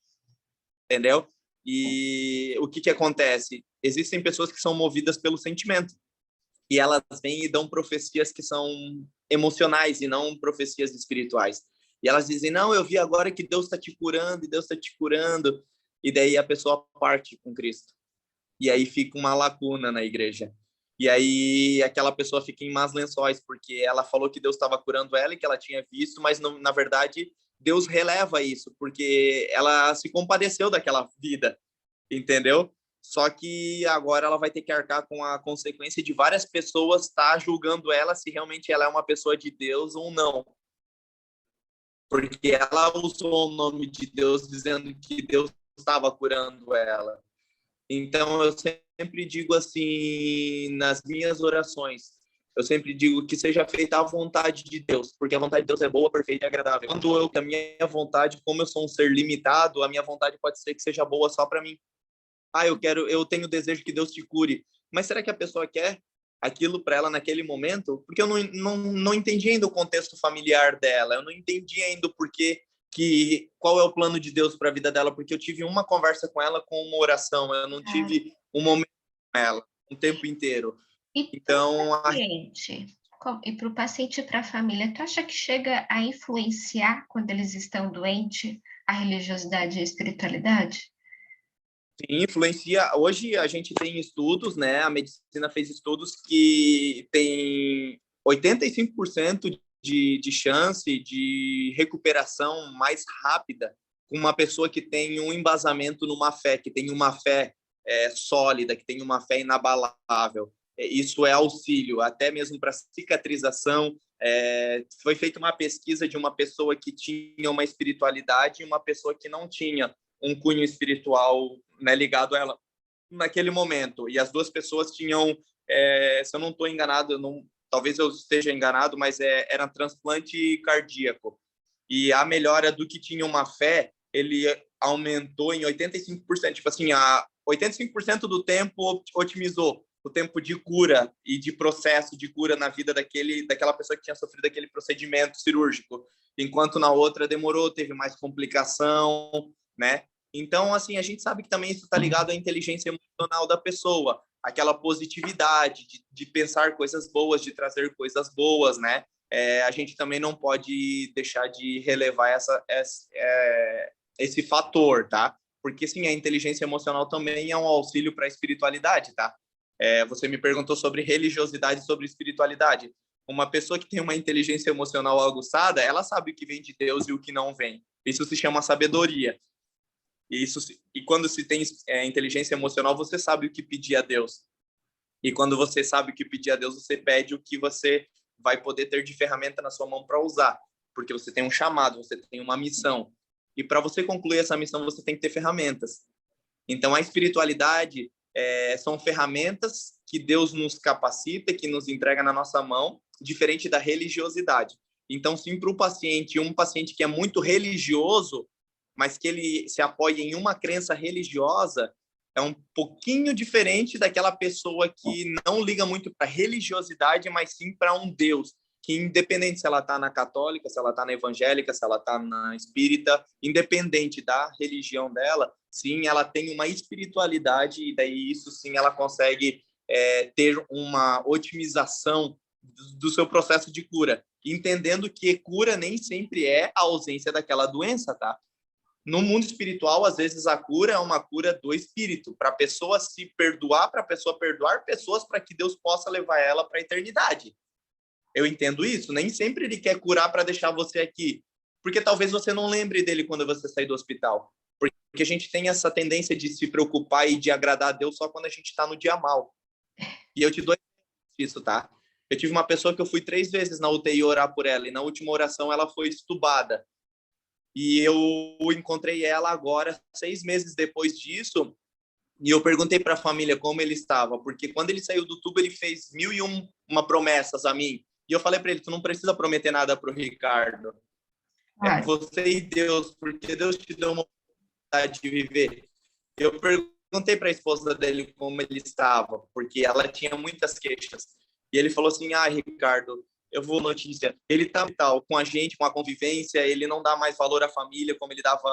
entendeu? E o que que acontece? Existem pessoas que são movidas pelo sentimento, e elas vêm e dão profecias que são emocionais e não profecias espirituais. E elas dizem: não, eu vi agora que Deus está te curando, e Deus está te curando. E daí a pessoa parte com Cristo. E aí fica uma lacuna na igreja. E aí aquela pessoa fica em más lençóis, porque ela falou que Deus estava curando ela e que ela tinha visto, mas não, na verdade Deus releva isso, porque ela se compadeceu daquela vida, entendeu? Só que agora ela vai ter que arcar com a consequência de várias pessoas estar julgando ela se realmente ela é uma pessoa de Deus ou não. Porque ela usou o nome de Deus dizendo que Deus estava curando ela. Então eu sempre digo assim nas minhas orações, eu sempre digo que seja feita a vontade de Deus, porque a vontade de Deus é boa, perfeita e agradável. Quando a minha vontade, como eu sou um ser limitado, a minha vontade pode ser que seja boa só para mim. Eu tenho o desejo que Deus te cure. Mas será que a pessoa quer aquilo para ela naquele momento? Porque eu não entendi ainda o contexto familiar dela, eu não entendi ainda o porquê qual é o plano de Deus para a vida dela, porque eu tive uma conversa com ela com uma oração, eu não Claro. tive um momento com ela, um tempo inteiro. E para o Então, paciente, e para a família, tu acha que chega a influenciar quando eles estão doentes a religiosidade e a espiritualidade? sim, influencia. Hoje a gente tem estudos, né? A medicina fez estudos que tem 85% de chance de recuperação mais rápida com uma pessoa que tem um embasamento numa fé, que tem uma fé sólida, que tem uma fé inabalável. Isso é auxílio, até mesmo para cicatrização. Foi feita uma pesquisa de uma pessoa que tinha uma espiritualidade e uma pessoa que não tinha um cunho espiritual, né, ligado a ela naquele momento. E as duas pessoas tinham, se eu não estou enganado, talvez eu esteja enganado, mas era transplante cardíaco. E a melhora do que tinha uma fé, ele aumentou em 85%. Tipo assim, 85% do tempo otimizou o tempo de cura e de processo de cura na vida daquela pessoa que tinha sofrido aquele procedimento cirúrgico, enquanto na outra demorou, teve mais complicação, né? Então, assim, a gente sabe que também isso está ligado à inteligência emocional da pessoa, aquela positividade de pensar coisas boas, de trazer coisas boas, né? A gente também não pode deixar de relevar esse fator, tá? Porque, sim, a inteligência emocional também é um auxílio para a espiritualidade, tá? Você me perguntou sobre religiosidade e sobre espiritualidade. Uma pessoa que tem uma inteligência emocional aguçada, ela sabe o que vem de Deus e o que não vem. Isso se chama sabedoria. E quando se tem inteligência emocional, você sabe o que pedir a Deus. E quando você sabe o que pedir a Deus, você pede o que você vai poder ter de ferramenta na sua mão para usar, porque você tem um chamado, você tem uma missão. E para você concluir essa missão, você tem que ter ferramentas. Então, a espiritualidade são ferramentas que Deus nos capacita, que nos entrega na nossa mão, diferente da religiosidade. Então, sim, para o paciente, um paciente que é muito religioso, mas que ele se apoia em uma crença religiosa, é um pouquinho diferente daquela pessoa que não liga muito para religiosidade, mas sim para um Deus, que independente se ela está na católica, se ela está na evangélica, se ela está na espírita, independente da religião dela, sim, ela tem uma espiritualidade e daí isso sim ela consegue ter uma otimização do seu processo de cura, entendendo que cura nem sempre é a ausência daquela doença, tá? No mundo espiritual, às vezes a cura é uma cura do espírito, para a pessoa se perdoar, para a pessoa perdoar pessoas, para que Deus possa levar ela para a eternidade. Eu entendo isso. Nem sempre ele quer curar para deixar você aqui, porque talvez você não lembre dele quando você sair do hospital. Porque a gente tem essa tendência de se preocupar e de agradar a Deus só quando a gente está no dia mal. E eu te dou isso, tá? Eu tive uma pessoa que eu fui 3 vezes na UTI orar por ela, e na última oração ela foi estubada. E eu encontrei ela agora, 6 meses depois disso, e eu perguntei para a família como ele estava, porque quando ele saiu do tubo, ele fez 1001 promessas a mim. E eu falei para ele, tu não precisa prometer nada para o Ricardo. É você e Deus, porque Deus te deu uma oportunidade de viver. Eu perguntei para a esposa dele como ele estava, porque ela tinha muitas queixas. E ele falou assim, Ricardo, eu vou notícia. Ele tá tal com a gente, com a convivência, ele não dá mais valor à família como ele dava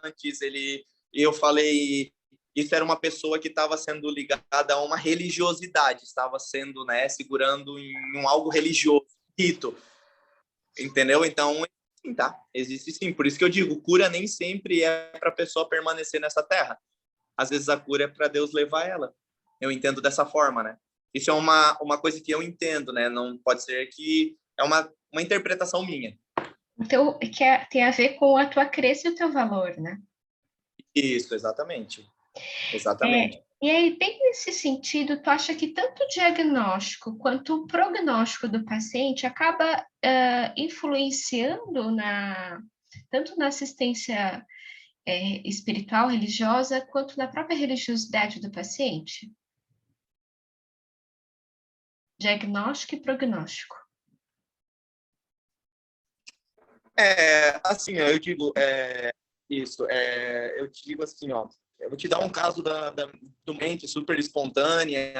antes. Eu falei, isso era uma pessoa que estava sendo ligada a uma religiosidade, estava sendo, né, segurando em algo religioso, rito. Entendeu? Então, sim, tá? Existe sim. Por isso que eu digo, cura nem sempre é para a pessoa permanecer nessa terra. Às vezes a cura é para Deus levar ela. Eu entendo dessa forma, né? Isso é uma coisa que eu entendo, né? Não pode ser que é uma interpretação minha. Então, tem a ver com a tua crença e o teu valor, né? Isso, exatamente. Exatamente. E aí, bem nesse sentido, tu acha que tanto o diagnóstico quanto o prognóstico do paciente acaba influenciando tanto na assistência espiritual, religiosa, quanto na própria religiosidade do paciente? Diagnóstico e prognóstico. Assim, eu digo, isso, eu te digo assim, ó, eu vou te dar um caso do mente super espontânea,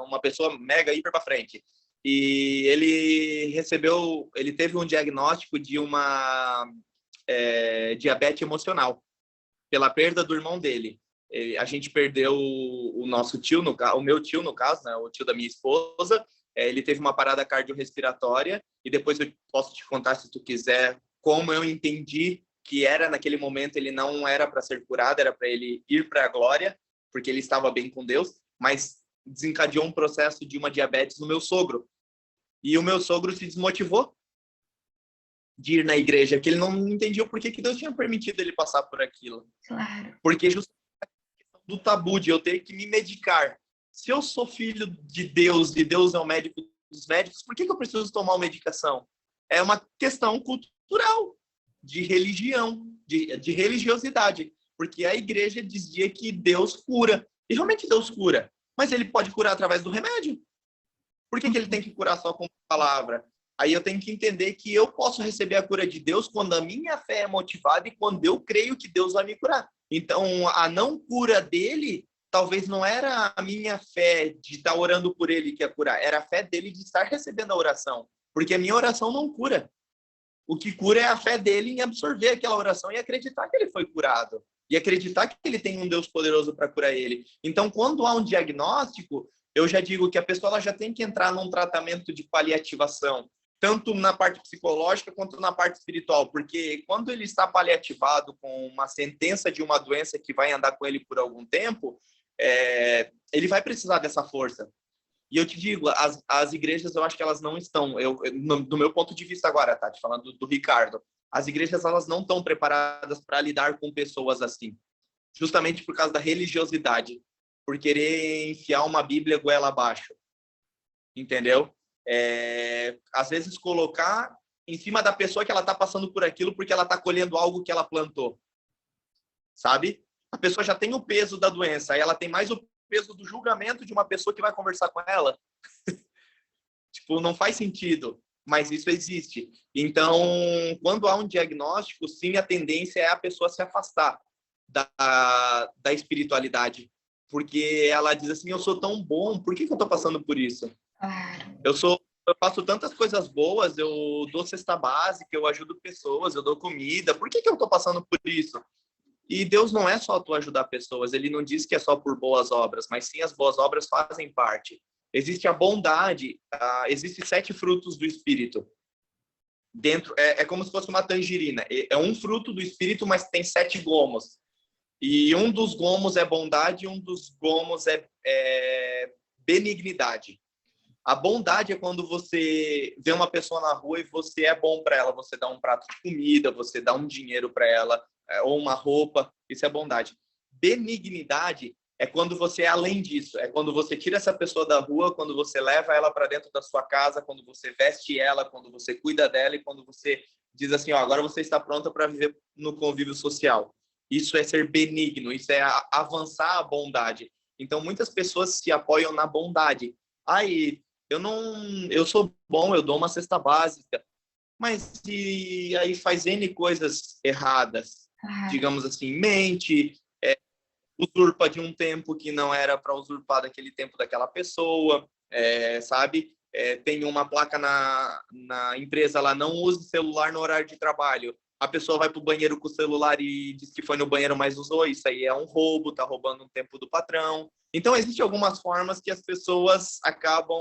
uma pessoa mega hiper para frente. E ele teve um diagnóstico de uma diabetes emocional, pela perda do irmão dele. A gente perdeu o nosso tio, o meu tio, no caso, né, o tio da minha esposa. Ele teve uma parada cardiorrespiratória, e depois eu posso te contar, se tu quiser, como eu entendi que era naquele momento, ele não era para ser curado, era para ele ir para a glória, porque ele estava bem com Deus, mas desencadeou um processo de uma diabetes no meu sogro. E o meu sogro se desmotivou de ir na igreja, que ele não entendia por que Deus tinha permitido ele passar por aquilo. Claro. Porque justamente do tabu de eu ter que me medicar. Se eu sou filho de Deus é o médico dos médicos, por que eu preciso tomar uma medicação? É uma questão cultural, de religião, de religiosidade. Porque a igreja dizia que Deus cura. E realmente Deus cura. Mas ele pode curar através do remédio. Por que ele tem que curar só com palavra? Aí eu tenho que entender que eu posso receber a cura de Deus quando a minha fé é motivada e quando eu creio que Deus vai me curar. Então, a não cura dele, talvez não era a minha fé de estar orando por ele que ia curar, era a fé dele de estar recebendo a oração. Porque a minha oração não cura. O que cura é a fé dele em absorver aquela oração e acreditar que ele foi curado. E acreditar que ele tem um Deus poderoso para curar ele. Então, quando há um diagnóstico, eu já digo que a pessoa ela já tem que entrar num tratamento de paliativação, tanto na parte psicológica quanto na parte espiritual, porque quando ele está paliativado com uma sentença de uma doença que vai andar com ele por algum tempo, ele vai precisar dessa força. E eu te digo, as igrejas, eu acho que elas não estão, do meu ponto de vista agora, Tati, falando do Ricardo, as igrejas elas não estão preparadas para lidar com pessoas assim, justamente por causa da religiosidade, por querer enfiar uma Bíblia goela abaixo, entendeu? Às vezes colocar em cima da pessoa que ela está passando por aquilo porque ela está colhendo algo que ela plantou, sabe? A pessoa já tem o peso da doença, aí ela tem mais o peso do julgamento de uma pessoa que vai conversar com ela. Tipo, não faz sentido, mas isso existe. Então, quando há um diagnóstico, sim, a tendência é a pessoa se afastar da espiritualidade, porque ela diz assim, eu sou tão bom, por que eu estou passando por isso? Claro. Eu sou eu faço tantas coisas boas, eu dou cesta básica, eu ajudo pessoas, eu dou comida. Por que eu estou passando por isso? E Deus não é só tu ajudar pessoas, ele não diz que é só por boas obras, mas sim as boas obras fazem parte. Existe a bondade, existe 7 frutos do Espírito. Dentro, é como se fosse uma tangerina. É um fruto do Espírito, mas tem 7 gomos. E um dos gomos é bondade e um dos gomos é benignidade. A bondade é quando você vê uma pessoa na rua e você é bom para ela, você dá um prato de comida, você dá um dinheiro para ela, ou uma roupa, isso é bondade. Benignidade é quando você é além disso, é quando você tira essa pessoa da rua, quando você leva ela para dentro da sua casa, quando você veste ela, quando você cuida dela e quando você diz assim, ó, agora você está pronta para viver no convívio social. Isso é ser benigno, isso é avançar a bondade. Então, muitas pessoas se apoiam na bondade. Aí, eu sou bom, eu dou uma cesta básica, mas e aí faz N coisas erradas, digamos assim, mente, usurpa de um tempo que não era para usurpar daquele tempo daquela pessoa, sabe? Tem uma placa na empresa lá, não use celular no horário de trabalho. A pessoa vai para o banheiro com o celular e diz que foi no banheiro, mas usou. Isso aí é um roubo, tá roubando um tempo do patrão. Então, existem algumas formas que as pessoas acabam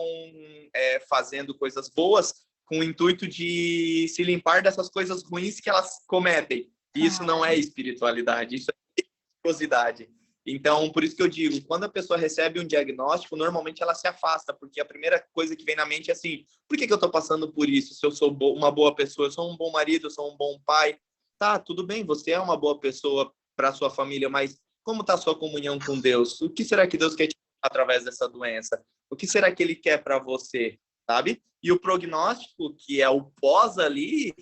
fazendo coisas boas com o intuito de se limpar dessas coisas ruins que elas cometem. E isso não é espiritualidade, isso é religiosidade. Então, por isso que eu digo, quando a pessoa recebe um diagnóstico, normalmente ela se afasta, porque a primeira coisa que vem na mente é assim, por que eu estou passando por isso? Se eu sou uma boa pessoa, eu sou um bom marido, eu sou um bom pai, tá, tudo bem, você é uma boa pessoa para a sua família, mas como está a sua comunhão com Deus? O que será que Deus quer te dar através dessa doença? O que será que Ele quer para você, sabe? E o prognóstico, que é o pós ali,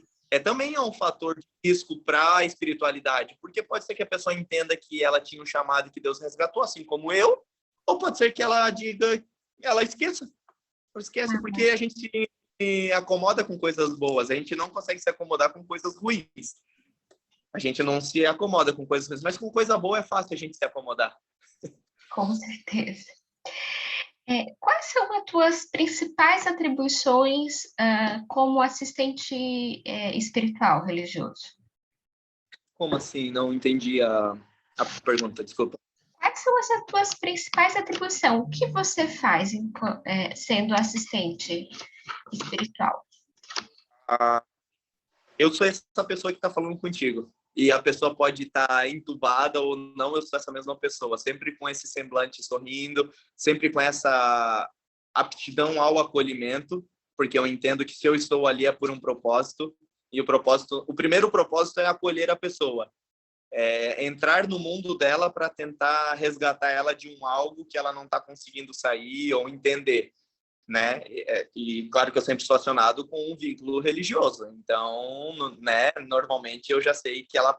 também é um fator de risco para a espiritualidade, porque pode ser que a pessoa entenda que ela tinha um chamado e que Deus resgatou, assim como eu, ou pode ser que ela diga, ela esqueça, porque a gente se acomoda com coisas boas, a gente não consegue se acomodar com coisas ruins. A gente não se acomoda com coisas ruins, mas com coisa boa é fácil a gente se acomodar. Com certeza. Quais são as tuas principais atribuições como assistente espiritual religioso? Como assim? Não entendi a pergunta, desculpa. Quais são as tuas principais atribuições? O que você faz sendo assistente espiritual? Eu sou essa pessoa que está falando contigo. E a pessoa pode estar entubada ou não, eu sou essa mesma pessoa. Sempre com esse semblante sorrindo, sempre com essa aptidão ao acolhimento, porque eu entendo que se eu estou ali é por um propósito. E o primeiro propósito é acolher a pessoa. Entrar no mundo dela para tentar resgatar ela de algo que ela não está conseguindo sair ou entender, né? E claro que eu sempre sou acionado com um vínculo religioso. Então, né, normalmente eu já sei que ela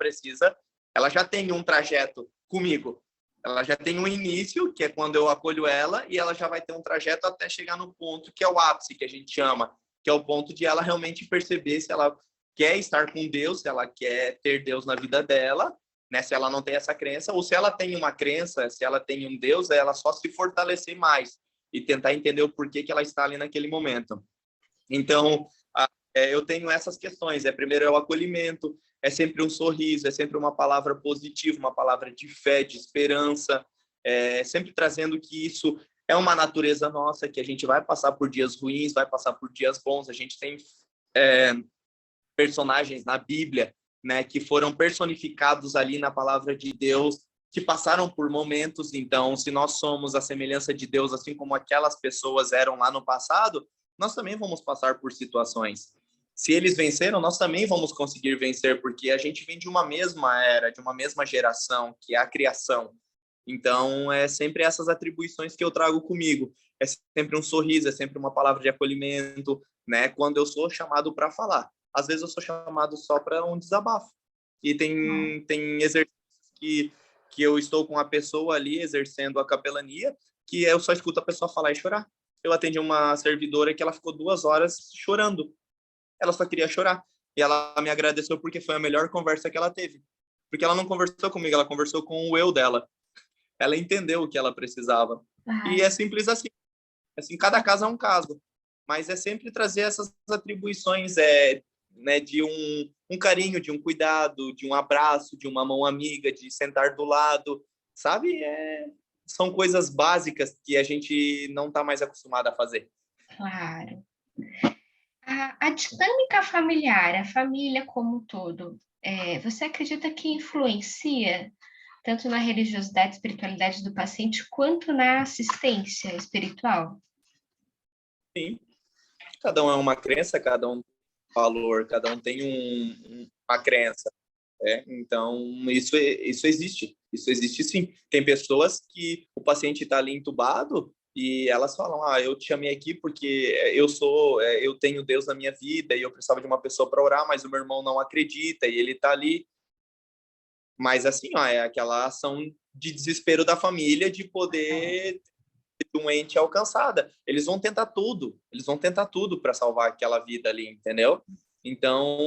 já tem um trajeto comigo. Ela já tem um início, que é quando eu acolho ela, e ela já vai ter um trajeto até chegar no ponto que é o ápice, que a gente chama, que é o ponto de ela realmente perceber se ela quer estar com Deus, se ela quer ter Deus na vida dela, né? Se ela não tem essa crença, ou se ela tem uma crença, se ela tem um Deus, ela só se fortalecer mais e tentar entender o porquê que ela está ali naquele momento. Então, eu tenho essas questões. Primeiro é o acolhimento, é sempre um sorriso, é sempre uma palavra positiva, uma palavra de fé, de esperança, sempre trazendo que isso é uma natureza nossa, que a gente vai passar por dias ruins, vai passar por dias bons. A gente tem personagens na Bíblia, né, que foram personificados ali na palavra de Deus, que passaram por momentos. Então, se nós somos a semelhança de Deus, assim como aquelas pessoas eram lá no passado, nós também vamos passar por situações. Se eles venceram, nós também vamos conseguir vencer, porque a gente vem de uma mesma era, de uma mesma geração, que é a criação. Então, é sempre essas atribuições que eu trago comigo. É sempre um sorriso, é sempre uma palavra de acolhimento, né? Quando eu sou chamado para falar. Às vezes eu sou chamado só para um desabafo. E tem exercícios que eu estou com a pessoa ali exercendo a capelania, que eu só escuto a pessoa falar e chorar. Eu atendi uma servidora que ela ficou 2 horas chorando. Ela só queria chorar. E ela me agradeceu porque foi a melhor conversa que ela teve. Porque ela não conversou comigo, ela conversou com o eu dela. Ela entendeu o que ela precisava. E é simples assim. Assim, cada caso é um caso. mas é sempre trazer essas atribuições, né, de um carinho, de um cuidado, de um abraço, de uma mão amiga, de sentar do lado, sabe? São coisas básicas que a gente não está mais acostumado a fazer. Claro. A dinâmica familiar, a família como um todo, você acredita que influencia tanto na religiosidade e espiritualidade do paciente, quanto na assistência espiritual? Sim, cada um é uma crença, cada um tem um valor, cada um tem uma crença. Então, isso existe sim. Tem pessoas que o paciente está ali entubado e elas falam, eu te chamei aqui porque eu tenho Deus na minha vida e eu precisava de uma pessoa para orar, mas o meu irmão não acredita e ele está ali. Mas assim, é aquela ação de desespero da família de poder ter um ente alcançada. Eles vão tentar tudo para salvar aquela vida ali, entendeu? Então,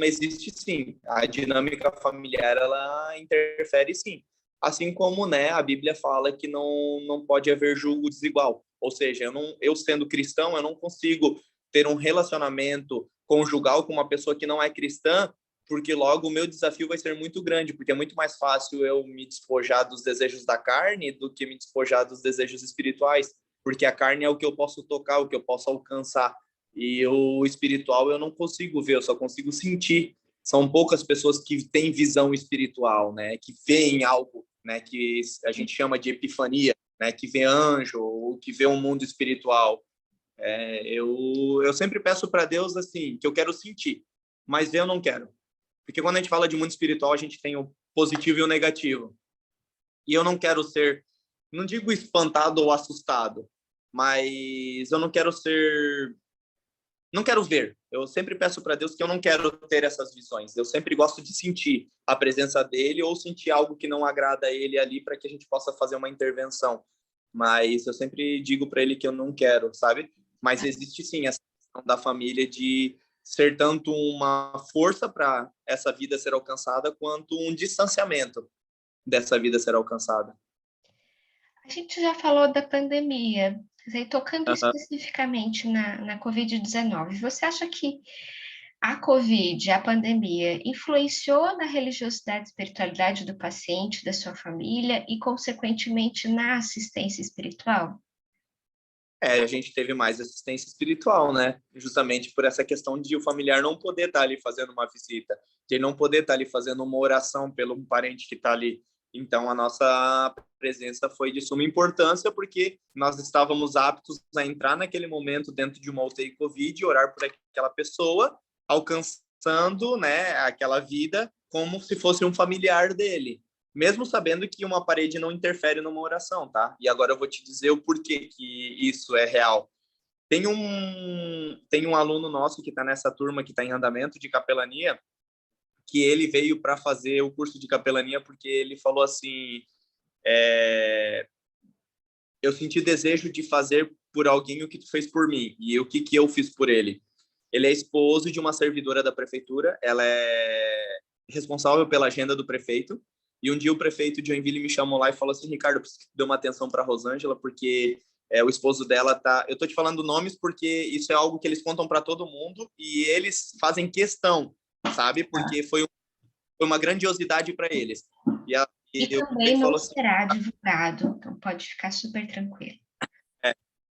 existe sim. A dinâmica familiar, ela interfere sim. Assim como, né, a Bíblia fala que não pode haver julgo desigual. Ou seja, eu sendo cristão, eu não consigo ter um relacionamento conjugal com uma pessoa que não é cristã, porque logo o meu desafio vai ser muito grande, porque é muito mais fácil eu me despojar dos desejos da carne do que me despojar dos desejos espirituais, porque a carne é o que eu posso tocar, o que eu posso alcançar, e o espiritual eu não consigo ver, eu só consigo sentir. São poucas pessoas que têm visão espiritual, né, que veem algo, né, que a gente chama de epifania, né, que vê anjo, ou que vê um mundo espiritual. Eu sempre peço para Deus assim, que eu quero sentir, mas ver eu não quero. Porque quando a gente fala de mundo espiritual, a gente tem o positivo e o negativo. E eu não quero ser, não digo espantado ou assustado, mas eu não quero ver. Eu sempre peço para Deus que eu não quero ter essas visões. Eu sempre gosto de sentir a presença dele ou sentir algo que não agrada a ele ali para que a gente possa fazer uma intervenção. Mas eu sempre digo para ele que eu não quero, sabe? Mas existe sim essa questão da família de ser tanto uma força para essa vida ser alcançada quanto um distanciamento dessa vida ser alcançada. A gente já falou da pandemia, tocando Uhum. especificamente na Covid-19, você acha que a Covid, a pandemia, influenciou na religiosidade e espiritualidade do paciente, da sua família e, consequentemente, na assistência espiritual? A gente teve mais assistência espiritual, né? Justamente por essa questão de o familiar não poder estar ali fazendo uma visita, de ele não poder estar ali fazendo uma oração pelo parente que está ali. Então, a nossa presença foi de suma importância, porque nós estávamos aptos a entrar naquele momento dentro de uma UTI Covid e orar por aquela pessoa, alcançando, né, aquela vida como se fosse um familiar dele, mesmo sabendo que uma parede não interfere numa oração, tá? E agora eu vou te dizer o porquê que isso é real. Tem um aluno nosso que está nessa turma que está em andamento de capelania, que ele veio para fazer o curso de capelania porque ele falou assim, eu senti desejo de fazer por alguém o que tu fez por mim, e o que eu fiz por ele. Ele é esposo de uma servidora da prefeitura, ela é responsável pela agenda do prefeito, e um dia o prefeito de Joinville me chamou lá e falou assim, Ricardo, eu preciso que tu dê uma atenção para a Rosângela, porque o esposo dela tá... Eu tô te falando nomes porque isso é algo que eles contam para todo mundo, e eles fazem questão, sabe? Porque foi uma grandiosidade para eles. E E o também prefeito não falou assim, será divulgado, então pode ficar super tranquilo.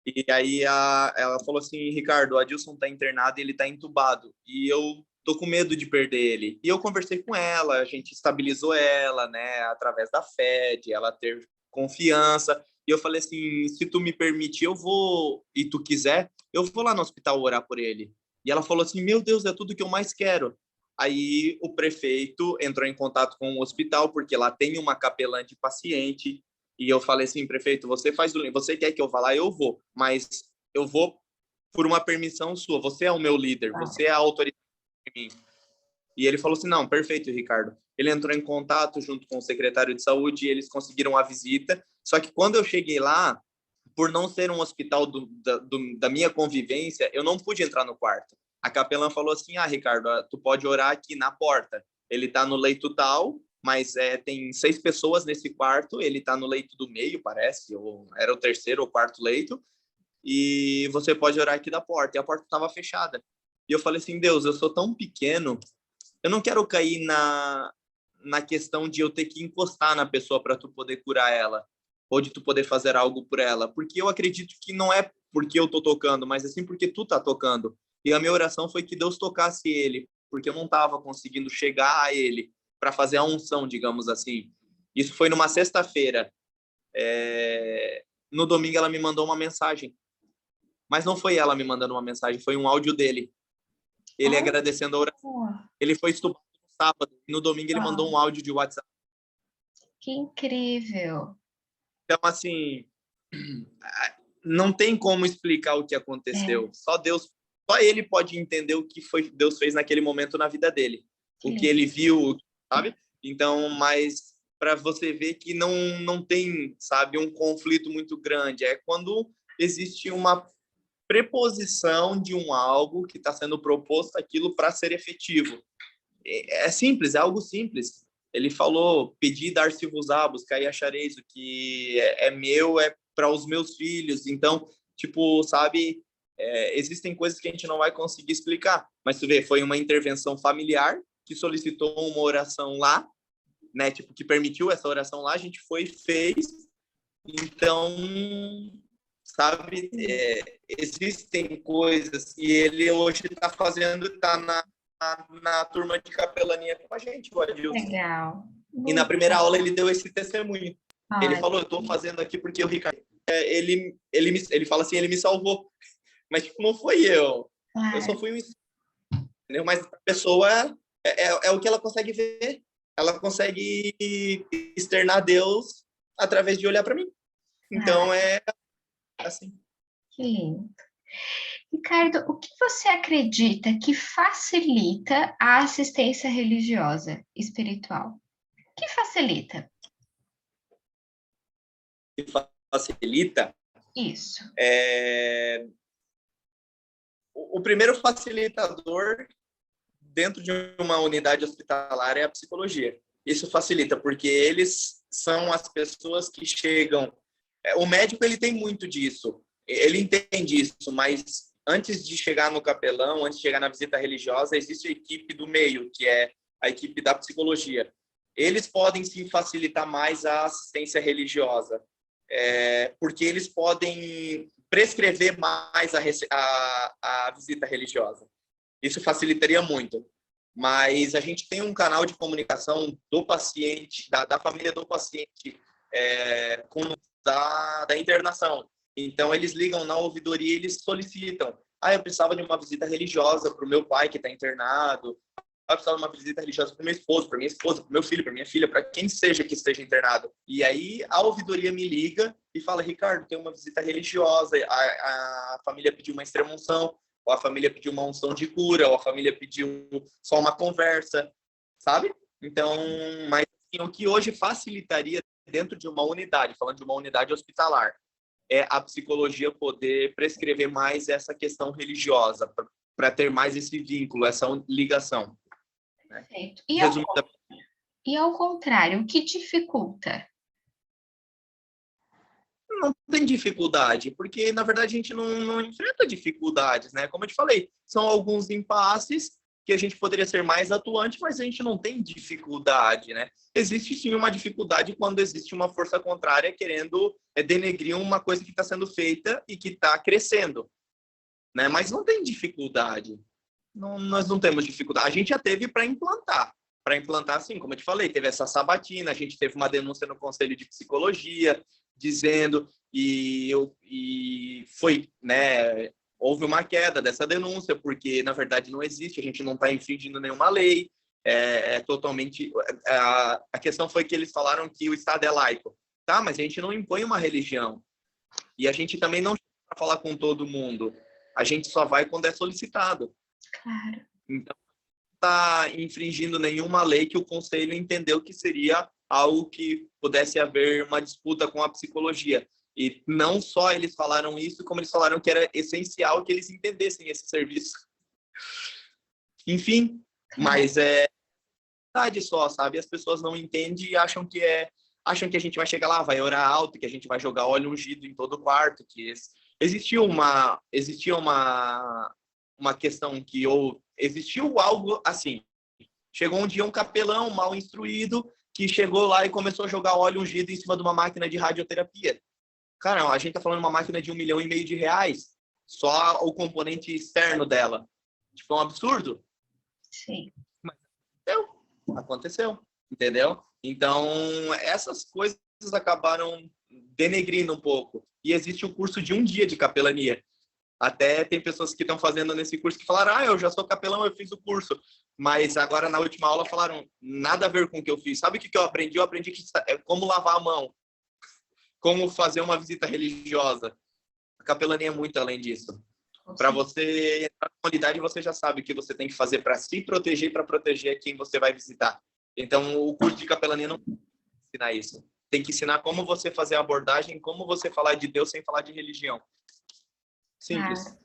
e aí ela falou assim, Ricardo, o Adilson tá internado e ele tá entubado. E eu tô com medo de perder ele. E eu conversei com ela, a gente estabilizou ela, né, através da fé, de ela ter confiança. E eu falei assim, se tu me permitir, eu vou, e tu quiser, eu vou lá no hospital orar por ele. E ela falou assim, meu Deus, é tudo que eu mais quero. Aí o prefeito entrou em contato com o hospital, porque lá tem uma capelã de paciente, e eu falei assim, prefeito, você quer que eu vá lá? Eu vou, mas eu vou por uma permissão sua. Você é o meu líder, você é a autoridade de mim. E ele falou assim, não, perfeito, Ricardo. Ele entrou em contato junto com o secretário de saúde e eles conseguiram a visita. Só que quando eu cheguei lá, por não ser um hospital da minha convivência, eu não pude entrar no quarto. A capelã falou assim, Ricardo, tu pode orar aqui na porta. Ele está no leito tal, mas tem 6 pessoas nesse quarto, ele está no leito do meio, parece, ou era o terceiro ou quarto leito, e você pode orar aqui da porta. E a porta estava fechada. E eu falei assim, Deus, eu sou tão pequeno, eu não quero cair na questão de eu ter que encostar na pessoa para tu poder curar ela, ou de tu poder fazer algo por ela, porque eu acredito que não é porque eu tô tocando, mas assim porque tu tá tocando. E a minha oração foi que Deus tocasse ele, porque eu não estava conseguindo chegar a ele para fazer a unção, digamos assim. Isso foi numa sexta-feira. No domingo ela me mandou uma mensagem, mas não foi ela me mandando uma mensagem, foi um áudio dele. Ele Oh, agradecendo a oração. Ele foi estudar no sábado, e no domingo ele mandou um áudio de WhatsApp. que incrível. Então, assim, não tem como explicar o que É, aconteceu. Só ele pode entender o que foi Deus fez naquele momento na vida dele, que o que lindo. ele viu, sabe? Então, mas para você ver que não tem, sabe, um conflito muito grande, é quando existe uma preposição de um algo que está sendo proposto aquilo para ser efetivo. É simples, é algo simples. Ele falou: pedi, dar-se-vos-á, buscai e achareis, o que é meu é para os meus filhos. Então, tipo, sabe, existem coisas que a gente não vai conseguir explicar. Mas tu vê, foi uma intervenção familiar que solicitou uma oração lá, né? Tipo, que permitiu essa oração lá, a gente foi e fez. Então, sabe, existem coisas e ele hoje está fazendo, está na turma de capelania com a gente, o Adilson. Legal. E na Muito primeira aula legal. ele deu esse testemunho. Ele Olha, falou, eu estou fazendo aqui porque o Ricardo, ele fala assim, ele me salvou. Mas, tipo, não foi eu. Eu só claro. fui um, entendeu? Mas a pessoa é o que ela consegue ver. Ela consegue externar Deus através de olhar para mim. Ah, Então, é assim. que lindo. Ricardo, o que você acredita que facilita a assistência religiosa espiritual? O que facilita? Que facilita. Isso. O primeiro facilitador dentro de uma unidade hospitalar é a psicologia. Isso facilita, porque eles são as pessoas que chegam. O médico ele tem muito disso, ele entende isso, mas antes de chegar no capelão, antes de chegar na visita religiosa, existe a equipe do meio, que é a equipe da psicologia. Eles podem sim facilitar mais a assistência religiosa, porque eles podem prescrever mais a visita religiosa. Isso facilitaria muito. Mas a gente tem um canal de comunicação do paciente, da família do paciente, com da internação. Então, eles ligam na ouvidoria e eles solicitam. Eu precisava de uma visita religiosa para o meu pai que está internado. Eu precisava de uma visita religiosa para o meu esposo, para minha esposa, para o meu filho, para minha filha, para quem seja que esteja internado. E aí a ouvidoria me liga e fala, Ricardo, tem uma visita religiosa, a família pediu uma extrema-unção, ou a família pediu uma unção de cura, ou a família pediu só uma conversa, sabe? Então, mas assim, o que hoje facilitaria dentro de uma unidade, falando de uma unidade hospitalar, é a psicologia poder prescrever mais essa questão religiosa, para ter mais esse vínculo, essa ligação. Né? Perfeito. E ao contrário, o que dificulta? Não tem dificuldade, porque na verdade a gente não enfrenta dificuldades, né? Como eu te falei, são alguns impasses que a gente poderia ser mais atuante, mas a gente não tem dificuldade, né? Existe sim uma dificuldade quando existe uma força contrária querendo denegrir uma coisa que está sendo feita e que está crescendo, né? Mas não tem dificuldade. Não, nós não temos dificuldade. A gente já teve para implantar. Para implantar, assim, como eu te falei, teve essa sabatina, a gente teve uma denúncia no Conselho de Psicologia, dizendo, e foi, né, houve uma queda dessa denúncia, porque, na verdade, não existe, a gente não está infringindo nenhuma lei, totalmente... A questão foi que eles falaram que o Estado é laico. Tá, mas a gente não impõe uma religião. E a gente também não vai falar com todo mundo. A gente só vai quando é solicitado. Claro. Então, está infringindo nenhuma lei que o conselho entendeu que seria algo que pudesse haver uma disputa com a psicologia. E não só eles falaram isso, como eles falaram que era essencial que eles entendessem esse serviço. Enfim, mas é verdade só, sabe? As pessoas não entendem e acham que a gente vai chegar lá, vai orar alto, que a gente vai jogar óleo ungido em todo o quarto, que Existia uma questão existiu algo assim. Chegou um dia um capelão mal instruído que chegou lá e começou a jogar óleo ungido em cima de uma máquina de radioterapia. Cara, a gente tá falando de uma máquina de R$ 1,5 milhão, só o componente externo dela. Tipo, é um absurdo. Sim. Mas aconteceu, entendeu? Então, essas coisas acabaram denegrindo um pouco. E existe o curso de um dia de capelania. Até tem pessoas que estão fazendo nesse curso que falaram, eu já sou capelão, eu fiz o curso. Mas agora, na última aula, falaram, nada a ver com o que eu fiz. Sabe o que eu aprendi? Eu aprendi como lavar a mão, como fazer uma visita religiosa. A capelania é muito além disso. Para você entrar na comunidade, você já sabe o que você tem que fazer para se proteger e para proteger quem você vai visitar. Então, o curso de capelania não tem que ensinar isso. Tem que ensinar como você fazer a abordagem, como você falar de Deus sem falar de religião. Simples. Claro.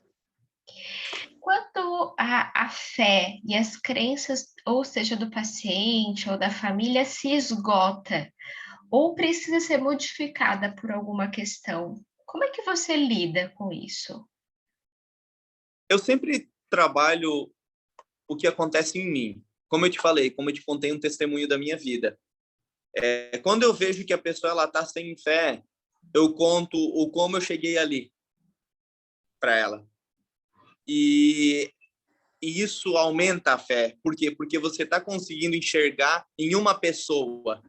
Quando a fé e as crenças, ou seja, do paciente ou da família, se esgota ou precisa ser modificada por alguma questão, como é que você lida com isso? Eu sempre trabalho o que acontece em mim. Como eu te falei, como eu te contei um testemunho da minha vida. Quando eu vejo que a pessoa está sem fé, eu conto o como eu cheguei ali para ela. E isso aumenta a fé. Por quê? Porque você está conseguindo enxergar em uma pessoa,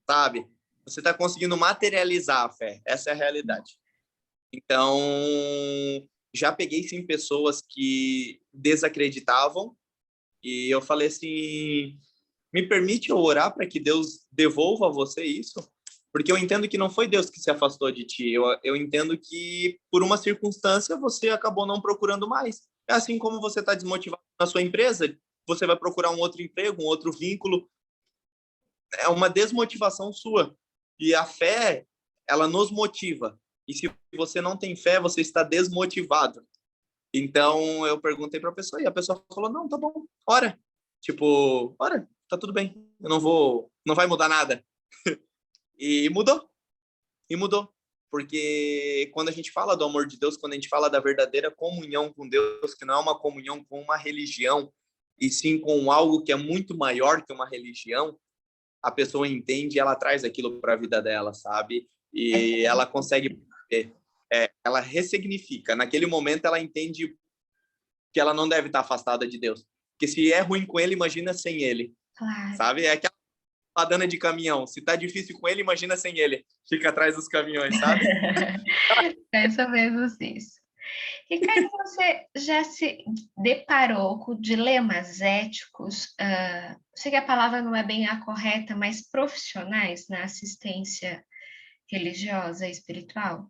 sabe? Você está conseguindo materializar a fé. Essa é a realidade. Então, já peguei, sim, pessoas que desacreditavam e eu falei assim, me permite eu orar para que Deus devolva a você isso? Porque eu entendo que não foi Deus que se afastou de ti. Eu entendo que, por uma circunstância, você acabou não procurando mais. É assim como você está desmotivado na sua empresa, você vai procurar um outro emprego, um outro vínculo. É uma desmotivação sua. E a fé, ela nos motiva. E se você não tem fé, você está desmotivado. Então, eu perguntei para a pessoa e a pessoa falou, não, tá bom, ora. Tipo, ora, tá tudo bem. Eu não vai mudar nada. E mudou. E mudou. Porque quando a gente fala do amor de Deus, quando a gente fala da verdadeira comunhão com Deus, que não é uma comunhão com uma religião, e sim com algo que é muito maior que uma religião, a pessoa entende e ela traz aquilo para a vida dela, sabe? E ela consegue, ela ressignifica. Naquele momento, ela entende que ela não deve estar afastada de Deus. Porque se é ruim com ele, imagina sem ele, Claro. sabe? É aquela padana de caminhão. Se tá difícil com ele, imagina sem ele. Fica atrás dos caminhões, sabe? Mais ou menos isso. Ricardo, você já se deparou com dilemas éticos, sei que a palavra não é bem a correta, mas profissionais na assistência religiosa e espiritual?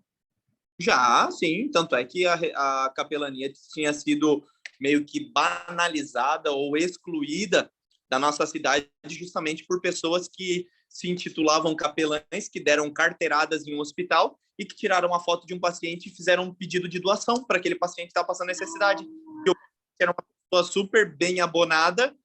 Já, sim. Tanto é que a capelania tinha sido meio que banalizada ou excluída da nossa cidade justamente por pessoas que se intitulavam capelães, que deram carteiradas em um hospital e que tiraram uma foto de um paciente e fizeram um pedido de doação para aquele paciente que estava passando necessidade. E o paciente era uma pessoa super bem abonada,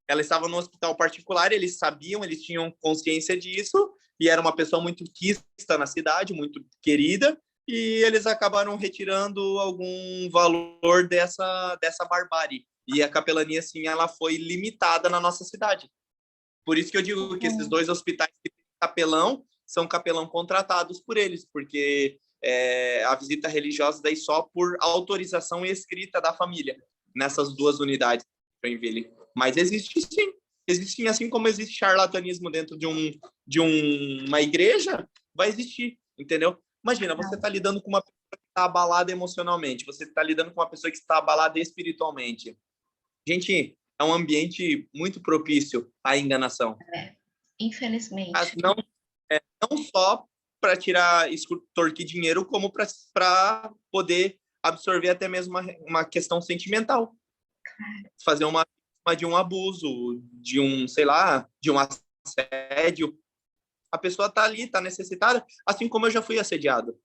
ela estava no hospital particular, eles sabiam, eles tinham consciência disso, e era uma pessoa muito quista na cidade, muito querida, e eles acabaram retirando algum valor dessa barbárie. E a capelania, assim, ela foi limitada na nossa cidade. Por isso que eu digo que esses dois hospitais que tem capelão são capelão contratados por eles, porque a visita religiosa daí só por autorização escrita da família nessas duas unidades de Joinville. Mas existe sim, assim como existe charlatanismo dentro de uma igreja, vai existir, entendeu? Imagina, você está lidando com uma pessoa que está abalada emocionalmente, você está lidando com uma pessoa que está abalada espiritualmente. Gente, é um ambiente muito propício à enganação. Infelizmente. Mas não só para tirar, extorquir dinheiro, como para poder absorver até mesmo uma questão sentimental. Fazer uma de um abuso, de um, sei lá, de um assédio. A pessoa está ali, está necessitada, assim como eu já fui assediado,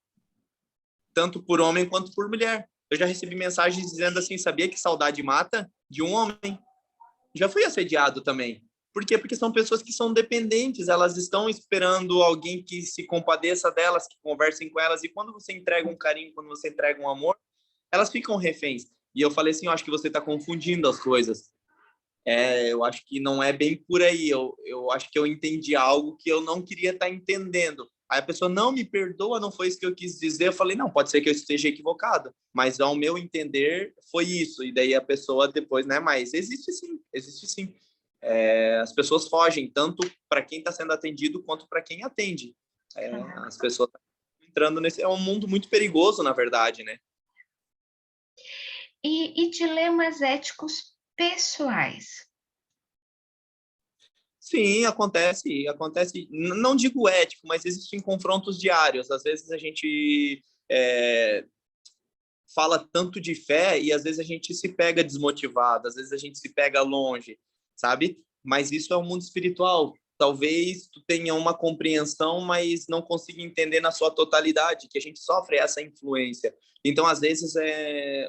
tanto por homem quanto por mulher. Eu já recebi mensagens dizendo assim, sabia que saudade mata? De um homem. Já fui assediado também. Por quê? Porque são pessoas que são dependentes, elas estão esperando alguém que se compadeça delas, que conversem com elas, e quando você entrega um carinho, quando você entrega um amor, elas ficam reféns. E eu falei assim, eu acho que você está confundindo as coisas. Eu acho que não é bem por aí. Eu acho que eu entendi algo que eu não queria estar entendendo. Aí a pessoa, não, me perdoa, não foi isso que eu quis dizer. Eu falei, não, pode ser que eu esteja equivocado, mas ao meu entender foi isso. E daí a pessoa depois, né, mas existe sim, existe sim. As pessoas fogem, tanto para quem está sendo atendido quanto para quem atende. As pessoas estão entrando nesse... É um mundo muito perigoso, na verdade, né? E dilemas éticos pessoais? Sim, acontece, não digo ético, mas existem confrontos diários. Às vezes a gente fala tanto de fé e às vezes a gente se pega desmotivado, às vezes a gente se pega longe, sabe? Mas isso é o mundo espiritual. Talvez tu tenha uma compreensão, mas não consiga entender na sua totalidade, que a gente sofre essa influência. Então, às vezes,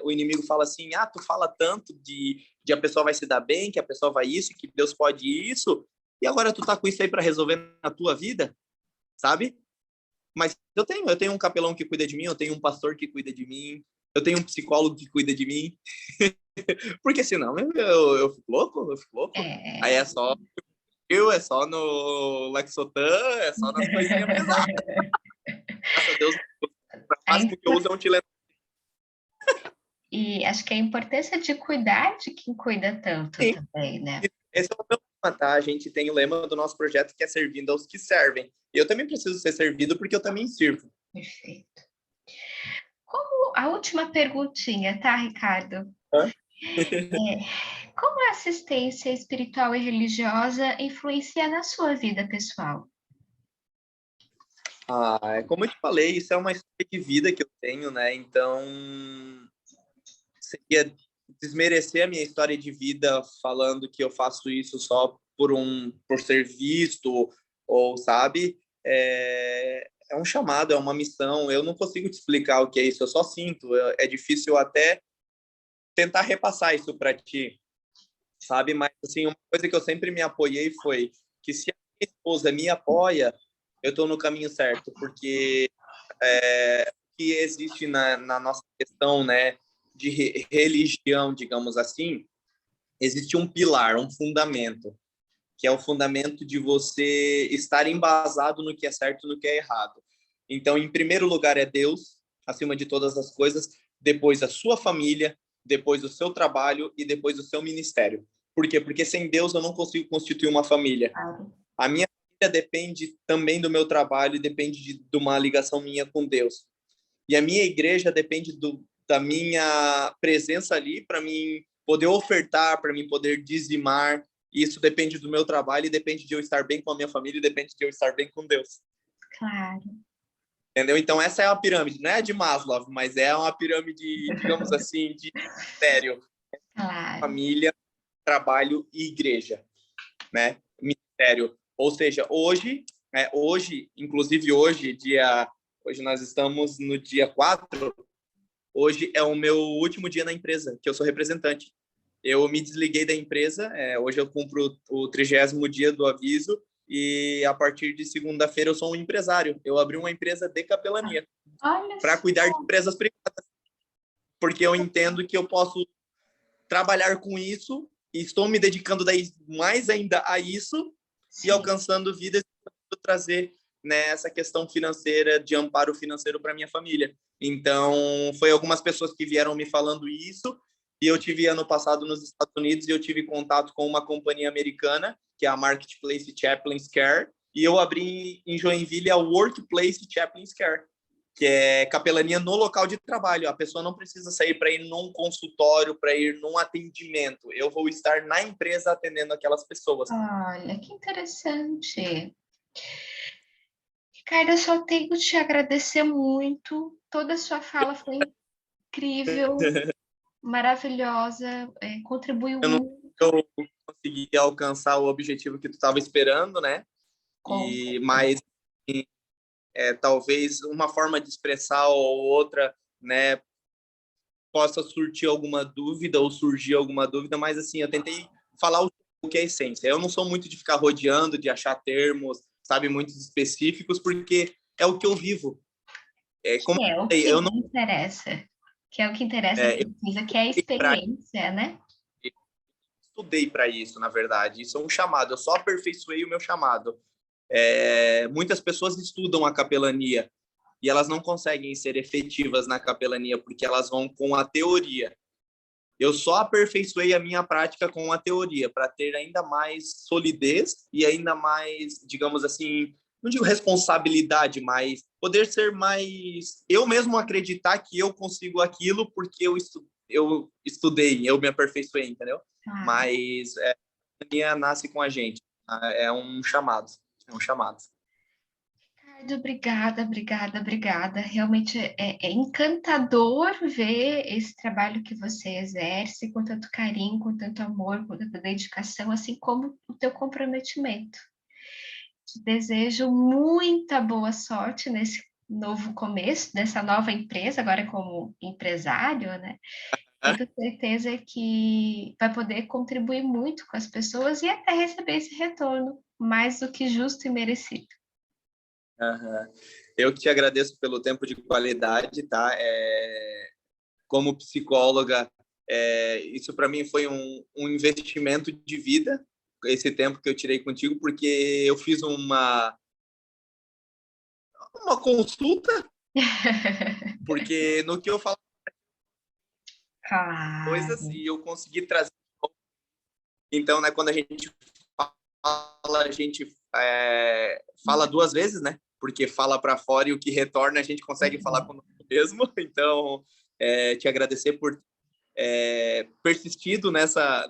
o inimigo fala assim, tu fala tanto de a pessoa vai se dar bem, que a pessoa vai isso, que Deus pode isso, e agora tu tá com isso aí para resolver na tua vida, sabe? Mas eu tenho um capelão que cuida de mim, eu tenho um pastor que cuida de mim, eu tenho um psicólogo que cuida de mim. Porque senão eu fico louco, eu fico louco. Aí É... é só é só no Lexotan, é só nas coisinhas pesadas. Graças a Deus, o máximo que eu uso é um Tilenol. E acho que a importância de cuidar de quem cuida tanto Sim, também, né? esse é o meu lema, tá? A gente tem o lema do nosso projeto que é servindo aos que servem. E eu também preciso ser servido porque eu também sirvo. Perfeito. Como a última perguntinha, tá, Ricardo? Hã? Como a assistência espiritual e religiosa influencia na sua vida pessoal? Como eu te falei, isso é uma história de vida que eu tenho, né? Então, seria desmerecer a minha história de vida falando que eu faço isso só por ser visto ou sabe, é um chamado, é uma missão. Eu não consigo te explicar o que é isso, eu só sinto. É difícil até tentar repassar isso para ti, sabe? Mas assim, uma coisa que eu sempre me apoiei foi que se a minha esposa me apoia, eu estou no caminho certo, porque o que existe na nossa questão, né, de religião, digamos assim, existe um pilar, um fundamento, que é o fundamento de você estar embasado no que é certo e no que é errado. Então, em primeiro lugar é Deus, acima de todas as coisas, depois a sua família, depois o seu trabalho e depois o seu ministério. Por quê? Porque sem Deus eu não consigo constituir uma família. A minha família depende também do meu trabalho e depende de uma ligação minha com Deus. E a minha igreja depende da minha presença ali para mim poder ofertar, para mim poder dizimar. E isso depende do meu trabalho e depende de eu estar bem com a minha família e depende de eu estar bem com Deus. Claro. Entendeu? Então, essa é a pirâmide. Não é de Maslow, mas é uma pirâmide, digamos assim, de ministério. Claro. Família, trabalho e igreja, né? Ministério. Ou seja, hoje, inclusive hoje nós estamos no dia 4. Hoje é o meu último dia na empresa, que eu sou representante. Eu me desliguei da empresa, hoje eu cumpro o 30º dia do aviso e a partir de segunda-feira eu sou um empresário. Eu abri uma empresa de capelania Olha para só. cuidar de empresas privadas, porque eu entendo que eu posso trabalhar com isso e estou me dedicando daí mais ainda a isso e Sim. alcançando vidas e trazer, né, essa questão financeira, de amparo financeiro para minha família. Então, foi algumas pessoas que vieram me falando isso, e eu tive ano passado nos Estados Unidos e eu tive contato com uma companhia americana, que é a Marketplace Chaplain's Care, e eu abri em Joinville a Workplace Chaplain's Care, que é capelania no local de trabalho. A pessoa não precisa sair para ir num consultório, para ir num atendimento. Eu vou estar na empresa atendendo aquelas pessoas. Olha, que interessante. Ricardo, eu só tenho que te agradecer muito. Toda a sua fala foi incrível, maravilhosa, contribuiu Eu não muito eu consegui alcançar o objetivo que tu estava esperando, né? com Mas talvez uma forma de expressar ou outra, né, possa surtir alguma dúvida ou surgir alguma dúvida, mas assim, eu tentei falar o que é a essência. Eu não sou muito de ficar rodeando, de achar termos, sabe, muito específicos, porque é o que eu vivo. Como Que é o que eu não interessa. Que é o que interessa é, na pesquisa, que é a experiência, né? eu estudei para isso, na verdade. Isso é um chamado. Eu só aperfeiçoei o meu chamado. Muitas pessoas estudam a capelania e elas não conseguem ser efetivas na capelania porque elas vão com a teoria. Eu só aperfeiçoei a minha prática com a teoria para ter ainda mais solidez e ainda mais, digamos assim, não digo responsabilidade, mas poder ser mais eu mesmo acreditar que eu consigo aquilo porque eu estudei, eu me aperfeiçoei, entendeu? Ah, Mas a minha nasce com a gente. É um chamado, é um chamado. Ricardo, obrigada, obrigada, obrigada. Realmente é encantador ver esse trabalho que você exerce com tanto carinho, com tanto amor, com tanta dedicação, assim como o teu comprometimento. Te desejo muita boa sorte nesse novo começo, dessa nova empresa, agora como empresário, né? Eu tenho certeza que vai poder contribuir muito com as pessoas e até receber esse retorno mais do que justo e merecido. Uhum. Eu que te agradeço pelo tempo de qualidade, tá? Como psicóloga, isso para mim foi um investimento de vida, esse tempo que eu tirei contigo, porque eu fiz uma consulta, porque no que eu falo coisas Claro. e eu consegui trazer. Então, né, quando a gente fala duas vezes, né? Porque fala para fora e o que retorna a gente consegue falar Uhum. conosco mesmo. Então, te agradecer por persistido nessa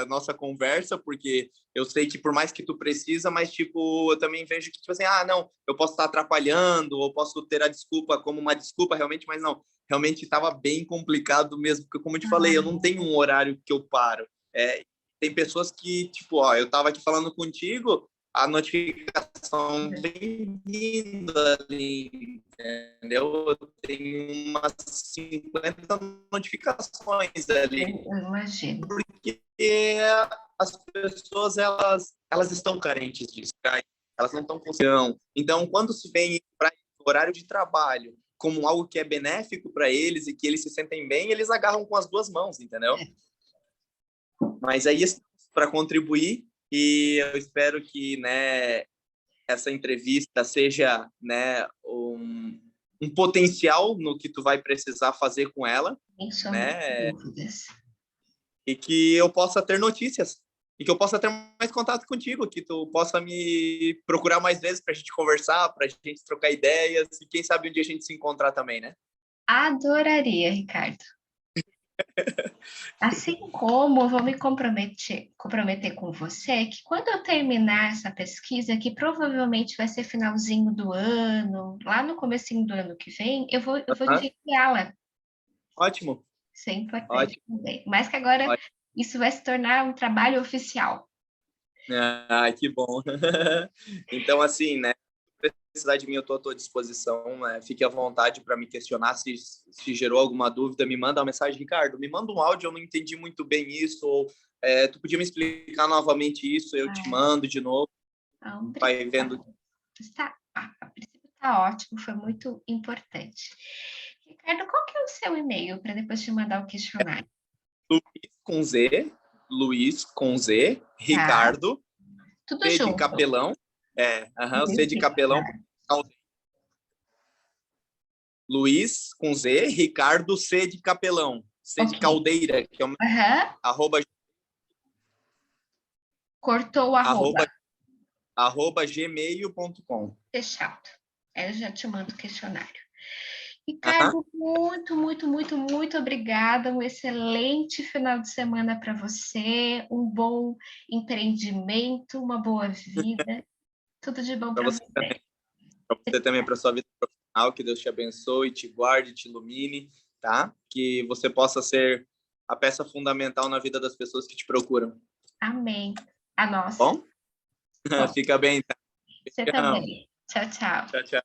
nossa conversa, porque eu sei que por mais que tu precisa, mas tipo, eu também vejo que tipo assim, não, eu posso estar atrapalhando, ou posso ter a desculpa como uma desculpa realmente, mas não, realmente estava bem complicado mesmo, porque como eu te falei, eu não Ah, tenho um horário que eu paro. Tem pessoas que, tipo, ó, eu estava aqui falando contigo, a notificação vem vindo ali, entendeu? Eu tenho umas 50 notificações ali, eu imagino. porque as pessoas, elas estão carentes disso, tá? Elas não estão conseguindo. Então, quando se vem para o horário de trabalho como algo que é benéfico para eles e que eles se sentem bem, eles agarram com as duas mãos, entendeu? Mas aí, para contribuir, e eu espero que, né, essa entrevista seja, né, um potencial no que tu vai precisar fazer com ela, Sem sombra de né, dúvidas. e que eu possa ter notícias e que eu possa ter mais contato contigo, que tu possa me procurar mais vezes para a gente conversar, para a gente trocar ideias e quem sabe um dia a gente se encontrar também, né? Adoraria, Ricardo. Assim como eu vou me comprometer com você que quando eu terminar essa pesquisa, que provavelmente vai ser finalzinho do ano, lá no comecinho do ano que vem, eu vou Uhum. enviá-la. Ótimo, Isso é importante ótimo, também. Mas que agora ótimo. isso vai se tornar um trabalho oficial. Que bom. Então, assim, né? Precisar de mim, eu estou à tua disposição. Né? Fique à vontade para me questionar se gerou alguma dúvida. Me manda uma mensagem, Ricardo. Me manda um áudio, eu não entendi muito bem isso. Ou tu podia me explicar novamente isso, eu te Ah, mando de novo. então, Vai vendo. obrigada. A princípio está ótimo, foi muito importante. Ricardo, qual que é o seu e-mail para depois te mandar o questionário? Luiz com Z, Luiz com Z, Tá? Ricardo, Tudo C de junto. capelão. C de capelão. Ricardo. Luiz com Z, Ricardo, C de capelão. C de Ok. caldeira, que é uma Aham. arroba, Cortou o arroba. arroba, gmail.com. Fechado. Aí eu já te mando o questionário. Aham. Ricardo, muito, muito, muito, muito obrigada. Um excelente final de semana para você, um bom empreendimento, uma boa vida. Tudo de bom Para para você você. também, para você também, para sua vida profissional, que Deus te abençoe, te guarde, te ilumine, tá? Que você possa ser a peça fundamental na vida das pessoas que te procuram. Amém. A nossa. Bom? Bom, Fica bem, tá? você Tchau, também. Tchau, tchau. tchau.